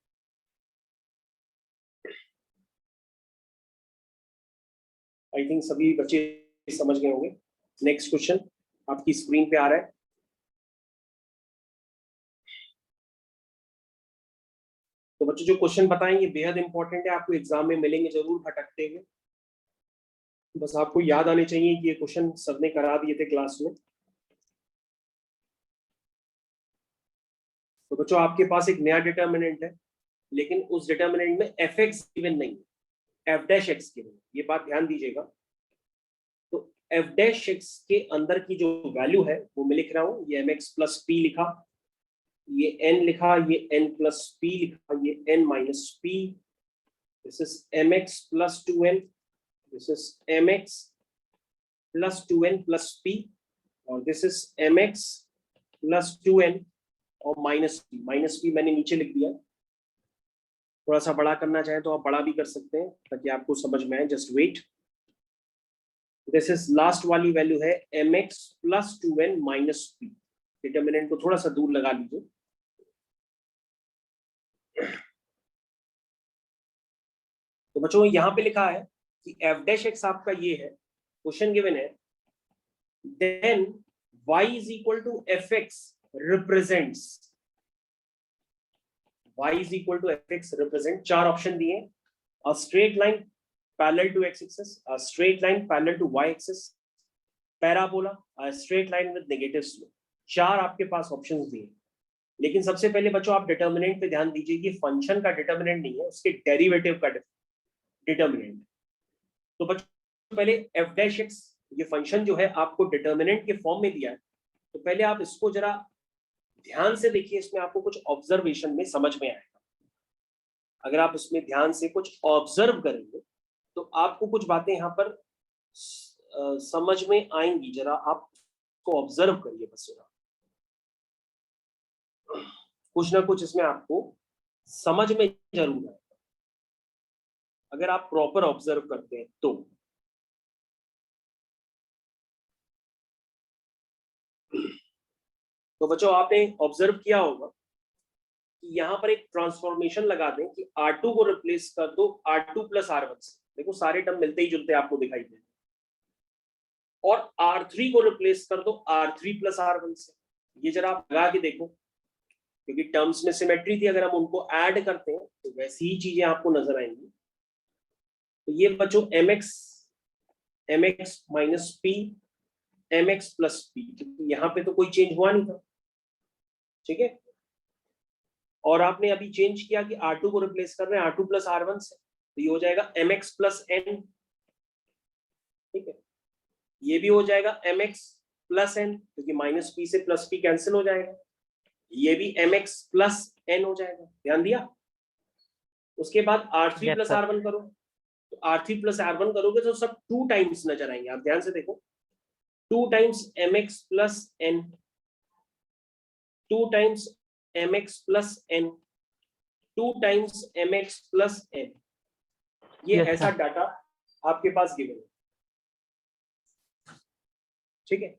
आई थिंक सभी बच्चे समझ गए होंगे। नेक्स्ट क्वेश्चन आपकी स्क्रीन पे आ रहा है। तो बच्चों जो क्वेश्चन बताएंगे बेहद इंपॉर्टेंट है, आपको एग्जाम में मिलेंगे जरूर भटकते हुए। बस आपको याद आने चाहिए कि ये क्वेश्चन सर ने करा दिए थे क्लास में। तो बच्चों आपके पास एक नया डिटर्मिनेंट है, लेकिन उस डिटर्मिनेंट में एफ एक्स गिवन नहीं, एफ डैश एक्स गिवन। ये बात ध्यान दीजिएगा। तो एफ डैश एक्स के अंदर की जो वैल्यू है वो मैं लिख रहा हूँ, ये एम एक्स प्लस पी लिखा, ये n लिखा, ये n प्लस p लिखा, ये n minus p। This is mx plus 2n, this is mx plus 2n plus p, और this is mx plus 2n और माइनस p मैंने नीचे लिख दिया। थोड़ा सा बड़ा करना चाहें तो आप बड़ा भी कर सकते हैं ताकि आपको समझ में आए। Just wait, this is last वाली वैल्यू है mx plus 2n minus p। Determinant को थोड़ा सा दूर लगा लीजिए। तो बच्चों यहाँ पे लिखा है कि एफ डैश एक्स आपका ये है, क्वेश्चन गिवन है, then y is equal to F X represents, y is equal to F X represent, 4 option दिए, a straight line parallel to x axis, a straight line parallel to y axis, parabola, a straight line with negative slope. 4 आपके पास options दिए। लेकिन सबसे पहले बच्चों आप determinant पे ध्यान दीजिए, ये फंक्शन का डिटर्मिनेंट नहीं है, उसके डेरिवेटिव का डिटर्मिनेंट। तो बच्चों पहले एफ डैश एक्स ये फंक्शन जो है आपको डिटर्मिनेंट के फॉर्म में दिया है, तो पहले आप इसको जरा ध्यान से देखिए, इसमें आपको कुछ ऑब्जर्वेशन में समझ में आएगा। अगर आप इसमें ध्यान से कुछ ऑब्जर्व करेंगे तो आपको कुछ बातें यहाँ पर समझ में आएंगी। जरा आप को ऑब्जर्व करिए बस जरा, कुछ ना कुछ इसमें आपको समझ में जरूर आएगा अगर आप प्रॉपर ऑब्जर्व करते हैं तो। तो बच्चों आपने ऑब्जर्व किया होगा कि यहाँ पर एक ट्रांसफॉर्मेशन लगा दें कि R2 को रिप्लेस कर दो R2 प्लस R1 से। देखो सारे टर्म मिलते ही जुलते आपको दिखाई दे, और R3 को रिप्लेस कर दो R3 प्लस R1 से। ये जरा आप लगा के देखो, क्योंकि टर्म्स में सिमेट्री थी, अगर हम उनको ऐड करते हैं तो वैसी ही चीजें आपको नजर आएंगी। तो ये बच्चों mx minus p mx plus p, यहाँ पे तो कोई चेंज हुआ नहीं था, ठीक है। और आपने अभी चेंज किया कि R2 को रिप्लेस कर रहे हैं R2 प्लस R1 से, तो ये हो जाएगा mx प्लस n, ठीक है। ये भी हो जाएगा mx प्लस n, क्योंकि माइनस p से प्लस p कैंसिल हो जाएगा। ये भी mx प्लस n हो जाएगा, ध्यान दिया। उसके बाद R3 प्लस R1 करो, तो R3 प्लस R1 करोगे तो सब 2 टाइम्स नजर आएंगे, आप ध्यान से देखो, 2 times mx plus n, 2 times mx plus n, 2 times mx plus n। ये ऐसा डाटा आपके पास गिवन है, ठीक है।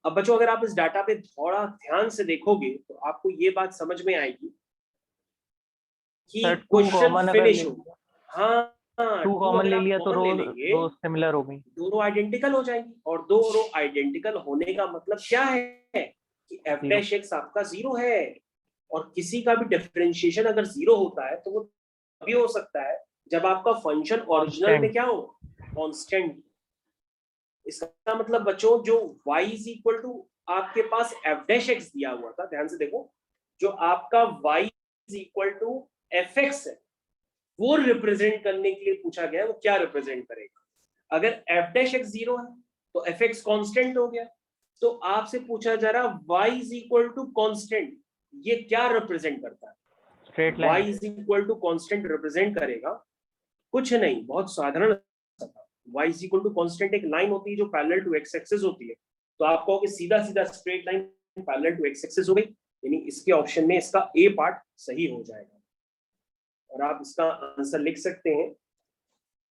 अब बच्चों अगर आप इस डाटा पे थोड़ा ध्यान से देखोगे तो आपको ये बात समझ में आएगी कि क्वेश्चन फिनिश हो। हाँ, 2 कॉमन ले लिया तो रो सिमिलर हो गई, दो रो आइडेंटिकल हो जाएंगी, और दो रो आइडेंटिकल होने का मतलब क्या है कि f डैश x आपका 0 है, और किसी का भी डिफरेंशिएशन अगर 0 होता है तो वो तभी हो सकता है जब आपका फंक्शन ओरिजिनल में क्या हो, कांस्टेंट। इसका मतलब बच्चों जो y इज इक्वल टू आपके पास f डैश x दिया हुआ था, ध्यान से देखो, जो आपका y is equal to fx है, वो रिप्रेजेंट करने के लिए पूछा गया है, वो क्या रिप्रेजेंट करेगा। अगर f डैश x 0 है तो fx कांस्टेंट हो गया, तो आपसे पूछा जा रहा y is equal to constant, ये क्या रिप्रेजेंट करता है, straight line. y is equal to constant represent करेगा कुछ नहीं, बहुत साधारण, y is equal to constant एक लाइन होती है जो पैरेलल टू x एक्सिस होती है, तो आप कहोगे सीधा सीधा straight line parallel to x axis हो गई, यानी इसके ऑप्शन में इसका ए पार्ट सही हो जाएगा। और आप इसका आंसर लिख सकते हैं,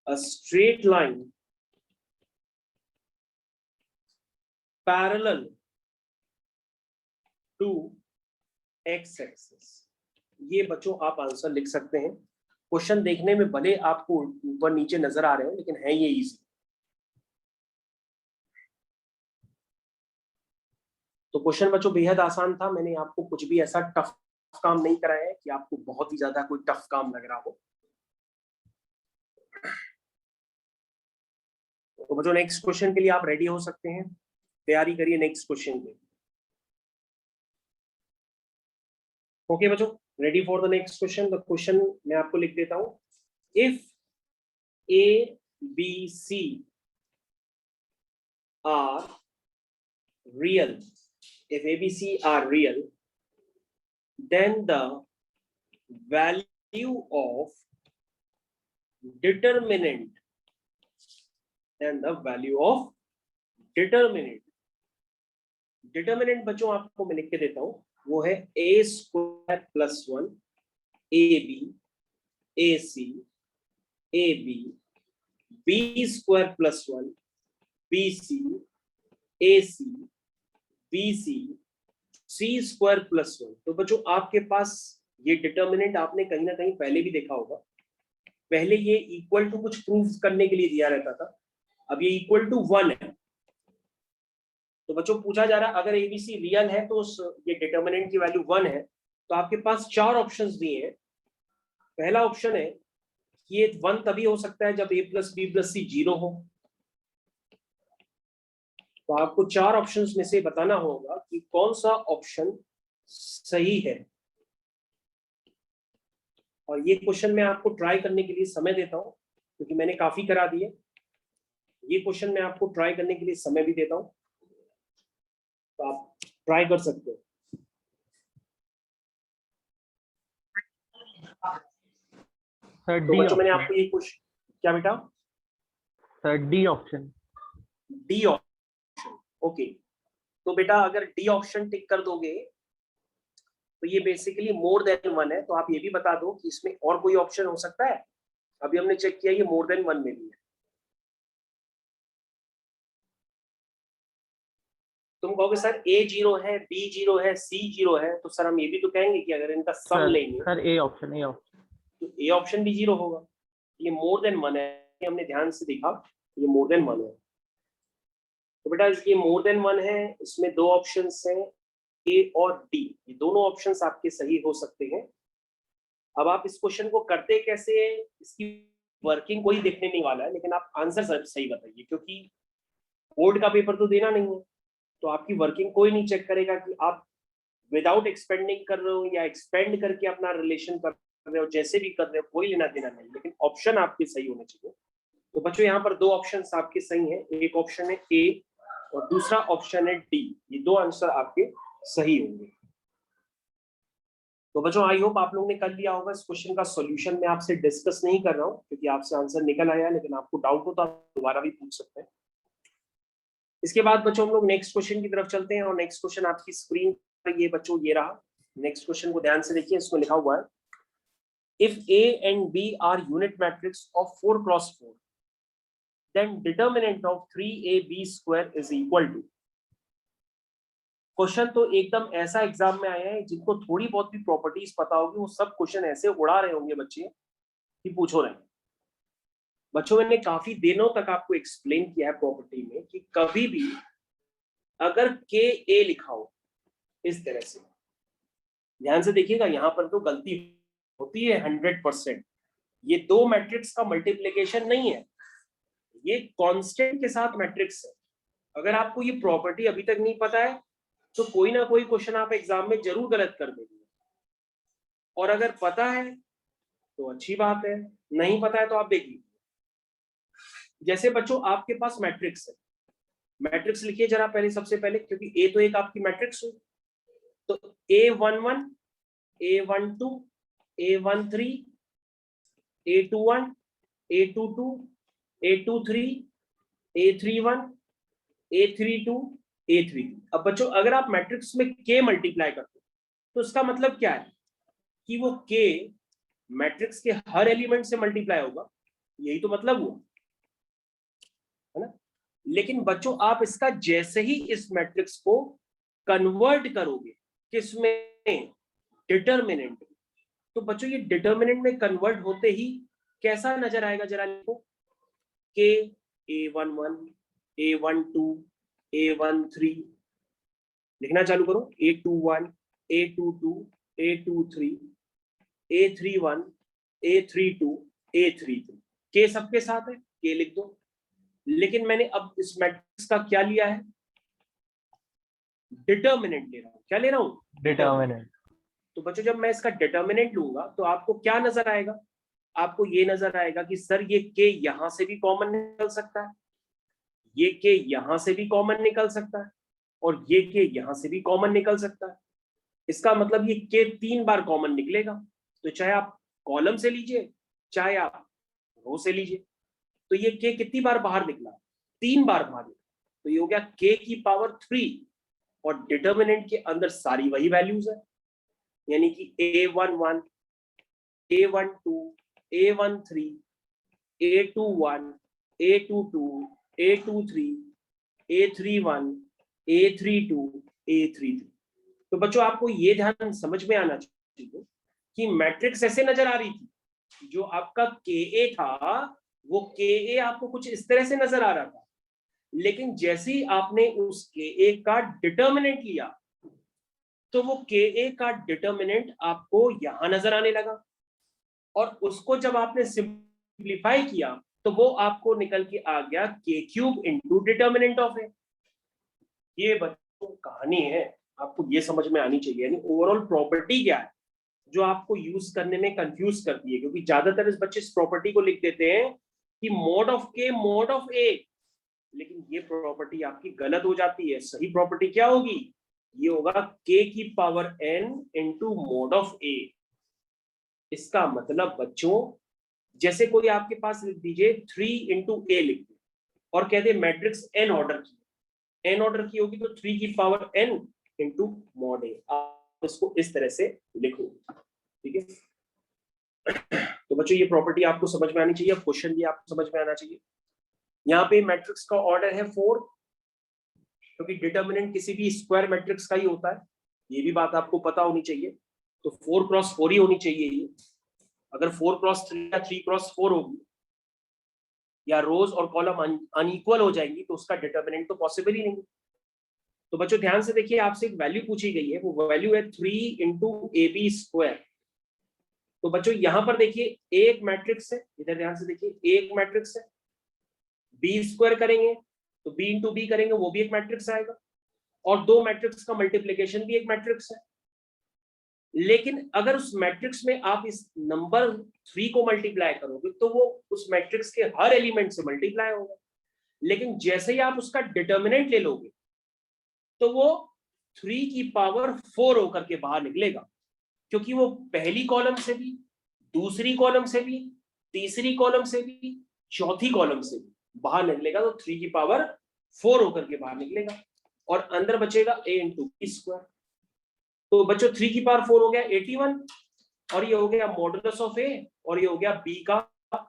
a straight line parallel to x axis, ये बच्चों आप आंसर लिख सकते हैं। क्वेश्चन देखने में भले आपको ऊपर नीचे नजर आ रहे हो, लेकिन है ये इजी। तो क्वेश्चन बच्चों बेहद आसान था, मैंने आपको कुछ भी ऐसा टफ काम नहीं कराया है कि आपको बहुत ही ज्यादा कोई टफ काम लग रहा हो। तो बच्चों नेक्स्ट क्वेश्चन के लिए आप रेडी हो सकते हैं, तैयारी करिए नेक्स्ट क्वेश्चन की। ओके बच्चों, ready for the next question. The question मैं आपको लिख देता हूं, if A B C are real, if ABC are real, then the value of determinant, determinant बच्चों आपको मैं लिख के देता हूं, वो है a square plus 1 AB AC AB B square plus 1 BC AC BC C square plus 1। तो बच्चों आपके पास ये डिटर्मिनेंट आपने कहीं ना कहीं पहले भी देखा होगा, पहले ये इक्वल टू कुछ प्रूफ करने के लिए दिया रहता था, अब ये इक्वल टू 1 है। तो बच्चों पूछा जा रहा है अगर एबीसी रियल है तो ये डिटर्मिनेंट की वैल्यू 1 है, तो आपके पास 4 ऑप्शंस दिए हैं। पहला ऑप्शन है कि ये 1 तभी हो सकता है जब a प्लस बी प्लस सी 0 हो। तो आपको 4 ऑप्शंस में से बताना होगा कि कौन सा ऑप्शन सही है। और ये क्वेश्चन मैं आपको ट्राई करने के लिए समय देता हूं, क्योंकि मैंने काफी करा दिए। ये क्वेश्चन मैं आपको ट्राई करने के लिए समय भी देता हूं, तो आप ट्राई कर सकते हो। सर तो बच्चों मैंने आपको ये क्वेश्चन, क्या बेटा? Sir D option. D option, okay. तो बेटा अगर डी ऑप्शन टिक कर दोगे तो ये बेसिकली मोर देन 1 है, तो आप ये भी बता दो कि इसमें और कोई ऑप्शन हो सकता है। अभी हमने चेक किया ये मोर देन 1 में भी है। तुम कहोगे सर A 0 है, B 0 है, C 0 है, तो सर हम ये भी तो कहेंगे कि अगर इनका सम लेंगे सर ए ऑप्शन तो A ऑप्शन भी 0 होगा। ये मोर देन 1 है, हमने ध्यान से देखा, ये मोर देन 1 है। तो बेटा ये मोर देन 1 है, इसमें 2 ऑप्शंस हैं A और D, ये दोनों ऑप्शंस आपके सही हो सकते हैं। अब आप इस क्वेश्चन को करते कैसे हैं, इसकी वर्किंग कोई देखने नहीं वाला है, लेकिन आप आंसर सही बताइए, क्योंकि बोर्ड का पेपर तो देना नहीं है, तो आपकी वर्किंग कोई नहीं चेक करेगा कि आप विदाउट एक्सपेंडिंग कर रहे हो या एक्सपेंड करके अपना रिलेशन कर रहे हो, जैसे भी कर रहे हो कोई लेना देना नहीं, लेकिन ऑप्शन आपके सही होने चाहिए। तो बच्चों यहाँ पर दो ऑप्शन आपके सही हैं, एक ऑप्शन है ए और दूसरा ऑप्शन है डी, ये दो आंसर आपके सही होंगे। तो बच्चों आई होप आप लोगों ने कर लिया होगा। इस क्वेश्चन का सॉल्यूशन मैं आपसे डिस्कस नहीं कर रहा हूँ क्योंकि आपसे आंसर निकल आया, लेकिन आपको डाउट हो तो आप दोबारा भी पूछ सकते हैं। इसके बाद बच्चों हम लोग नेक्स्ट क्वेश्चन की तरफ चलते हैं, और नेक्स्ट क्वेश्चन आपकी स्क्रीन पर ये बच्चों ये रहा। नेक्स्ट क्वेश्चन को ध्यान से देखिए, इसमें लिखा हुआ है if A and B are unit matrix of 4x4 then determinant of 3AB square is equal to। Question तो एकदम ऐसा एग्जाम में आया है, जिनको थोड़ी बहुत भी प्रॉपर्टीज पता होगी वो सब क्वेश्चन ऐसे उड़ा रहे होंगे बच्चे कि पूछो नहीं। बच्चों मैंने काफी दिनों तक आपको एक्सप्लेन किया है प्रॉपर्टी में कि कभी भी अगर के ए लिखा हो इस तरह से, ध्यान से देखिएगा यहाँ पर तो गलती होती है 100%। ये दो मैट्रिक्स का मल्टीप्लिकेशन नहीं है, ये कांस्टेंट के साथ मैट्रिक्स है। अगर आपको ये प्रॉपर्टी अभी तक नहीं पता है तो कोई ना कोई क्वेश्चन आप एग्जाम में जरूर गलत कर देंगे, और अगर पता है तो अच्छी बात है, नहीं पता है तो आप देखिए। जैसे बच्चों आपके पास मैट्रिक्स है, मैट्रिक्स लिखिए जरा पहले, सबसे पहले, क्योंकि ए तो एक आपकी मैट्रिक्स हुई, तो A11 A12 A13 A21 A22 A23 A31 A32 A32। अब बच्चों अगर आप मैट्रिक्स में के मल्टीप्लाई करते हो तो इसका मतलब क्या है कि वो के मैट्रिक्स के हर एलिमेंट से मल्टीप्लाई होगा, यही तो मतलब हुआ है ना। लेकिन बच्चों आप इसका जैसे ही इस मैट्रिक्स को कन्वर्ट करोगे किसमें, डिटरमिनेंट, तो बच्चों ये डिटरमिनेंट में कन्वर्ट होते ही कैसा नजर आएगा, जरा लिखो, के A11 A12 A13, लिखना चालू करो, A21 A22 A23 A31 A32 A33, के सबके साथ है, के लिख दो। लेकिन मैंने अब इस मैट्रिक्स का क्या लिया है, डिटरमिनेंट ले रहा हूं। क्या ले रहा हूं, डिटर्मिनेंट। तो बच्चों जब मैं इसका डिटरमिनेंट लूंगा तो आपको क्या नजर आएगा, आपको ये नजर आएगा कि सर ये के यहां से भी कॉमन निकल सकता है, ये के यहां से भी कॉमन निकल सकता है, और ये के यहां से भी कॉमन निकल सकता है। इसका मतलब ये के 3 बार कॉमन निकलेगा, तो चाहे आप कॉलम से लीजिए चाहे आप रो से लीजिए। तो ये के कितनी बार बाहर निकला, 3 बार बाहर निकला, तो ये हो गया के की पावर 3, और डिटरमिनेंट के अंदर सारी वही वैल्यूज है, यानी कि A11 A12 A13 A21 A22 A23 A31 A32 A33। तो बच्चों आपको ये ध्यान समझ में आना चाहिए कि मैट्रिक्स ऐसे नजर आ रही थी, जो आपका के था वो के आपको कुछ इस तरह से नजर आ रहा था, लेकिन जैसे ही आपने उस के का डिटरमिनेंट लिया तो वो के का डिटरमिनेंट आपको यहां नजर आने लगा, और उसको जब आपने सिंप्लीफाई किया तो वो आपको निकल के आ गया के क्यूब इंटू डिटरमिनेंट ऑफ ए। ये बच्चों कहानी है, आपको ये समझ में आनी चाहिए, यानी ओवरऑल प्रॉपर्टी क्या है जो आपको यूज करने में कंफ्यूज करती है, क्योंकि ज्यादातर इस बच्चे इस प्रॉपर्टी को लिख देते हैं कि मोड ऑफ के मोड ऑफ ए, लेकिन ये प्रॉपर्टी आपकी गलत हो जाती है। सही प्रॉपर्टी क्या होगी, ये होगा k की power n into mode of a। इसका मतलब बच्चों जैसे कोई आपके पास लिख दीजिए 3 इंटू ए लिख दे और कह दे मैट्रिक्स n ऑर्डर की, n ऑर्डर की होगी तो 3 की पावर n इंटू मॉड ए, आप इसको इस तरह से लिखो, ठीक है। तो बच्चों ये प्रॉपर्टी आपको समझ में आनी चाहिए, क्वेश्चन भी आपको समझ में आना चाहिए। यहाँ पे मैट्रिक्स का ऑर्डर है 4, क्योंकि डिटरमिनेंट किसी भी स्क्वायर मैट्रिक्स का ही होता है, ये भी बात आपको पता होनी चाहिए। तो 4x4 ही होनी चाहिए ये, अगर 4x3 या 3x4 होगी या रोज और कॉलम अनइक्वल हो जाएंगी तो उसका डिटरमिनेंट तो पॉसिबल ही नहीं। तो बच्चों ध्यान से देखिए, आपसे एक वैल्यू पूछी गई है, वो वैल्यू है 3 इंटू AB स्क्वायर। तो बच्चों यहाँ पर देखिए एक मैट्रिक्स है, इधर ध्यान से देखिए एक मैट्रिक्स है, बी स्क्वायर करेंगे तो बी इंटू बी करेंगे वो भी एक मैट्रिक्स आएगा, और दो मैट्रिक्स का मल्टीप्लीकेशन भी एक मैट्रिक्स है। लेकिन अगर उस मैट्रिक्स में आप इस नंबर 3 को मल्टीप्लाई करोगे तो वो उस मैट्रिक्स के हर एलिमेंट से मल्टीप्लाई होगा। लेकिन जैसे ही आप उसका डिटर्मिनेंट ले लोगे तो वो 3 की पावर 4 होकर के बाहर निकलेगा, क्योंकि वो पहली कॉलम से भी, दूसरी कॉलम से भी, तीसरी कॉलम से भी, चौथी कॉलम से भी बाहर निकलेगा, तो 3 की पावर 4 होकर के बाहर निकलेगा और अंदर बचेगा a इंटू बी स्क्वायर। तो बच्चों 3 की पावर 4 हो गया 81, और ये हो गया मॉडुलस ऑफ a, और ये हो गया b का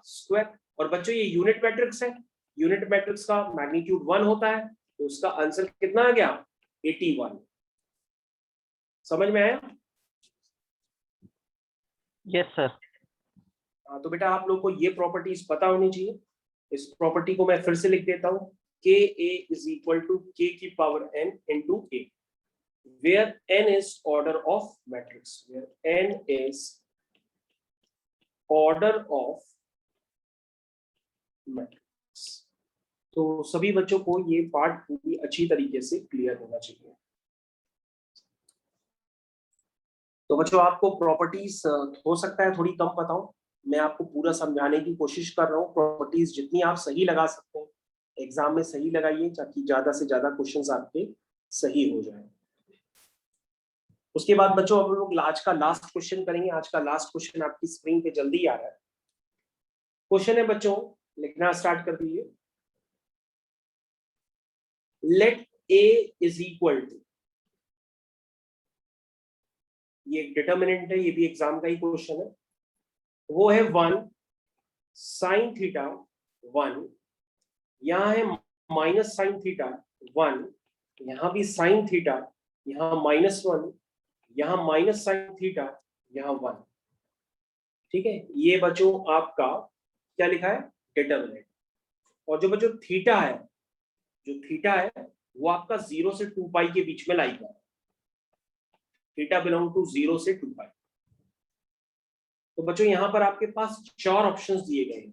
स्क्वायर। और बच्चों ये यूनिट मैट्रिक्स है, यूनिट मैट्रिक्स का मैग्नीट्यूड 1 होता है, तो उसका आंसर कितना आ गया 81। समझ में आया? Yes sir. हाँ, तो बेटा आप लोग को ये प्रॉपर्टीज पता होनी चाहिए। इस प्रॉपर्टी को मैं फिर से लिख देता हूँ, के ए इज इक्वल टू के की power n into A, where n is order of matrix, where n is order of matrix। तो सभी बच्चों को ये पार्ट पूरी अच्छी तरीके से क्लियर होना चाहिए। तो बच्चों आपको प्रॉपर्टीज हो सकता है थोड़ी कम पता हो, मैं आपको पूरा समझाने की कोशिश कर रहा हूँ। प्रॉपर्टीज जितनी आप सही लगा सकते हैं एग्जाम में सही लगाइए, ताकि ज्यादा से ज्यादा क्वेश्चंस आपके सही हो जाए। उसके बाद बच्चों अब लोग आज का लास्ट क्वेश्चन करेंगे। आज का लास्ट क्वेश्चन आपकी स्क्रीन पे जल्दी आ रहा है। क्वेश्चन है बच्चों, लिखना स्टार्ट कर दीजिए। Let a is equal to, ये एक डिटर्मिनेंट है, ये भी एग्जाम का ही क्वेश्चन है। वो है 1 साइन थीटा 1, यहां है माइनस साइन थीटा 1, यहां भी साइन थीटा, यहां -1, यहां माइनस साइन थीटा, यहां 1। ठीक है, ये बच्चों आपका क्या लिखा है डिटर्मिनेंट। और जो बच्चों थीटा है, जो थीटा है वो आपका 0 से 2 पाई के बीच में लाई है। थीटा बिलोंग टू 0 से 2 पाई। तो बच्चों यहां पर आपके पास 4 ऑप्शंस दिए गए हैं।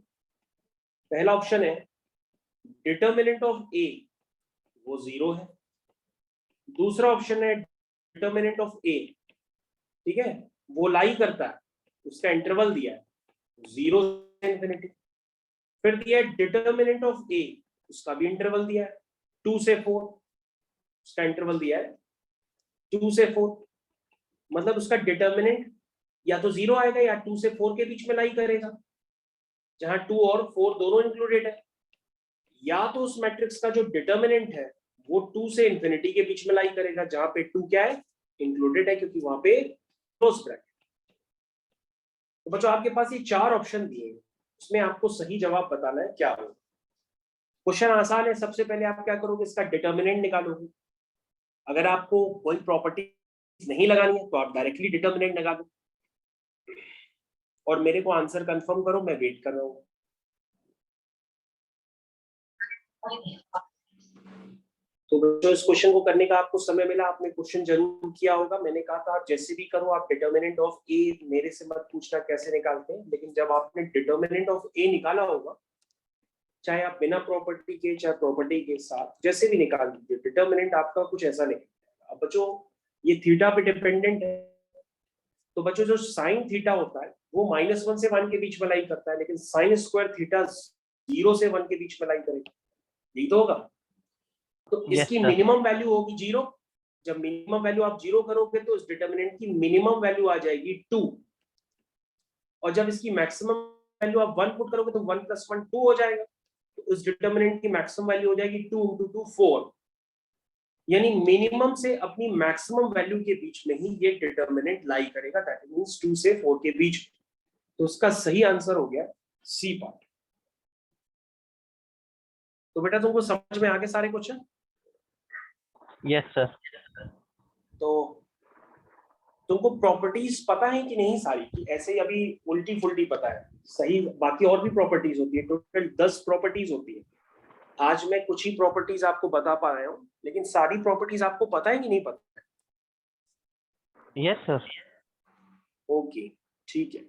पहला ऑप्शन है डिटर्मिनेंट ऑफ ए वो 0 है। दूसरा ऑप्शन है डिटर्मिनेंट ऑफ ए, ठीक है, वो लाई करता है, उसका इंटरवल दिया है 0 से इंफिनिटी। फिर दिया है डिटर्मिनेंट ऑफ ए, उसका भी इंटरवल दिया है 2 से 4, उसका इंटरवल दिया है 2 से 4। मतलब उसका डिटर्मिनेंट या तो 0 आएगा या 2 से 4 के बीच में लाई करेगा, जहां 2 और 4 दोनों इंक्लूडेड है। या तो उस मैट्रिक्स का जो डिटर्मिनेंट है वो 2 से इंफिनिटी के बीच में लाई करेगा, जहां पे 2 क्या है इंक्लूडेड है, क्योंकि वहां पे क्लोज ब्रैकेट। तो बच्चों आपके पास ये 4 ऑप्शन दिए हैं, उसमें आपको सही जवाब बताना है क्या होगा। क्वेश्चन आसान है। सबसे पहले आप क्या करोगे, इसका डिटर्मिनेंट निकालोगे। अगर आपको कोई प्रॉपर्टी नहीं लगानी है तो आप डायरेक्टली डिटर्मिनेंट लगा दो, और मेरे को आंसर कंफर्म करो, मैं वेट कर रहा हूँ। तो बच्चों इस क्वेश्चन को करने का आपको समय मिला, आपने क्वेश्चन जरूर किया होगा। मैंने कहा था आप जैसे भी करो, आप डिटर्मिनेंट ऑफ ए मेरे से मत पूछना कैसे निकालते हैं, लेकिन जब आपने डिटर्मिनेंट ऑफ ए निकाला होगा, चाहे आप बिना प्रॉपर्टी के चाहे प्रॉपर्टी के साथ जैसे भी निकाल दीजिए, डिटर्मिनेंट आपका कुछ ऐसा नहीं। अब बच्चों ये थीटा पे डिपेंडेंट है, तो बच्चों जो साइन थीटा होता है वो -1 से 1 के बीच में लाई करता है, लेकिन साइन स्क्वायर थीटा 0 से 1 के बीच में लाई करेगा, यही तो होगा। तो इसकी मिनिमम वैल्यू होगी 0। जब मिनिमम वैल्यू आप 0 करोगे तो इस डिटर्मिनेंट की मिनिमम वैल्यू आ जाएगी 2, और जब इसकी मैक्सिमम वैल्यू आप 1 पुट करोगे तो 1 + 1 2 हो जाएगा। तो इस डिटर्मिनेंट की मैक्सिमम वैल्यू हो जाएगी 2 × 2 4, यानी मिनिमम से अपनी मैक्सिमम वैल्यू के बीच में ही ये डिटर्मिनेंट लाई करेगा, दैट मींस 2 से 4 के बीच। तो उसका सही आंसर हो गया सी पार्ट। तो बेटा तुमको समझ में आ गए सारे क्वेश्चन? Yes sir. तो तुमको प्रॉपर्टीज पता है कि नहीं सारी, कि ऐसे ही अभी उल्टी फुल्टी पता है? सही, बाकी और भी प्रॉपर्टीज होती है, टोटल 10 प्रॉपर्टीज होती है। आज मैं कुछ ही प्रॉपर्टीज आपको बता पा रहा हूँ, लेकिन सारी प्रॉपर्टीज आपको पता है कि नहीं पता है? Yes sir. ओके ठीक है।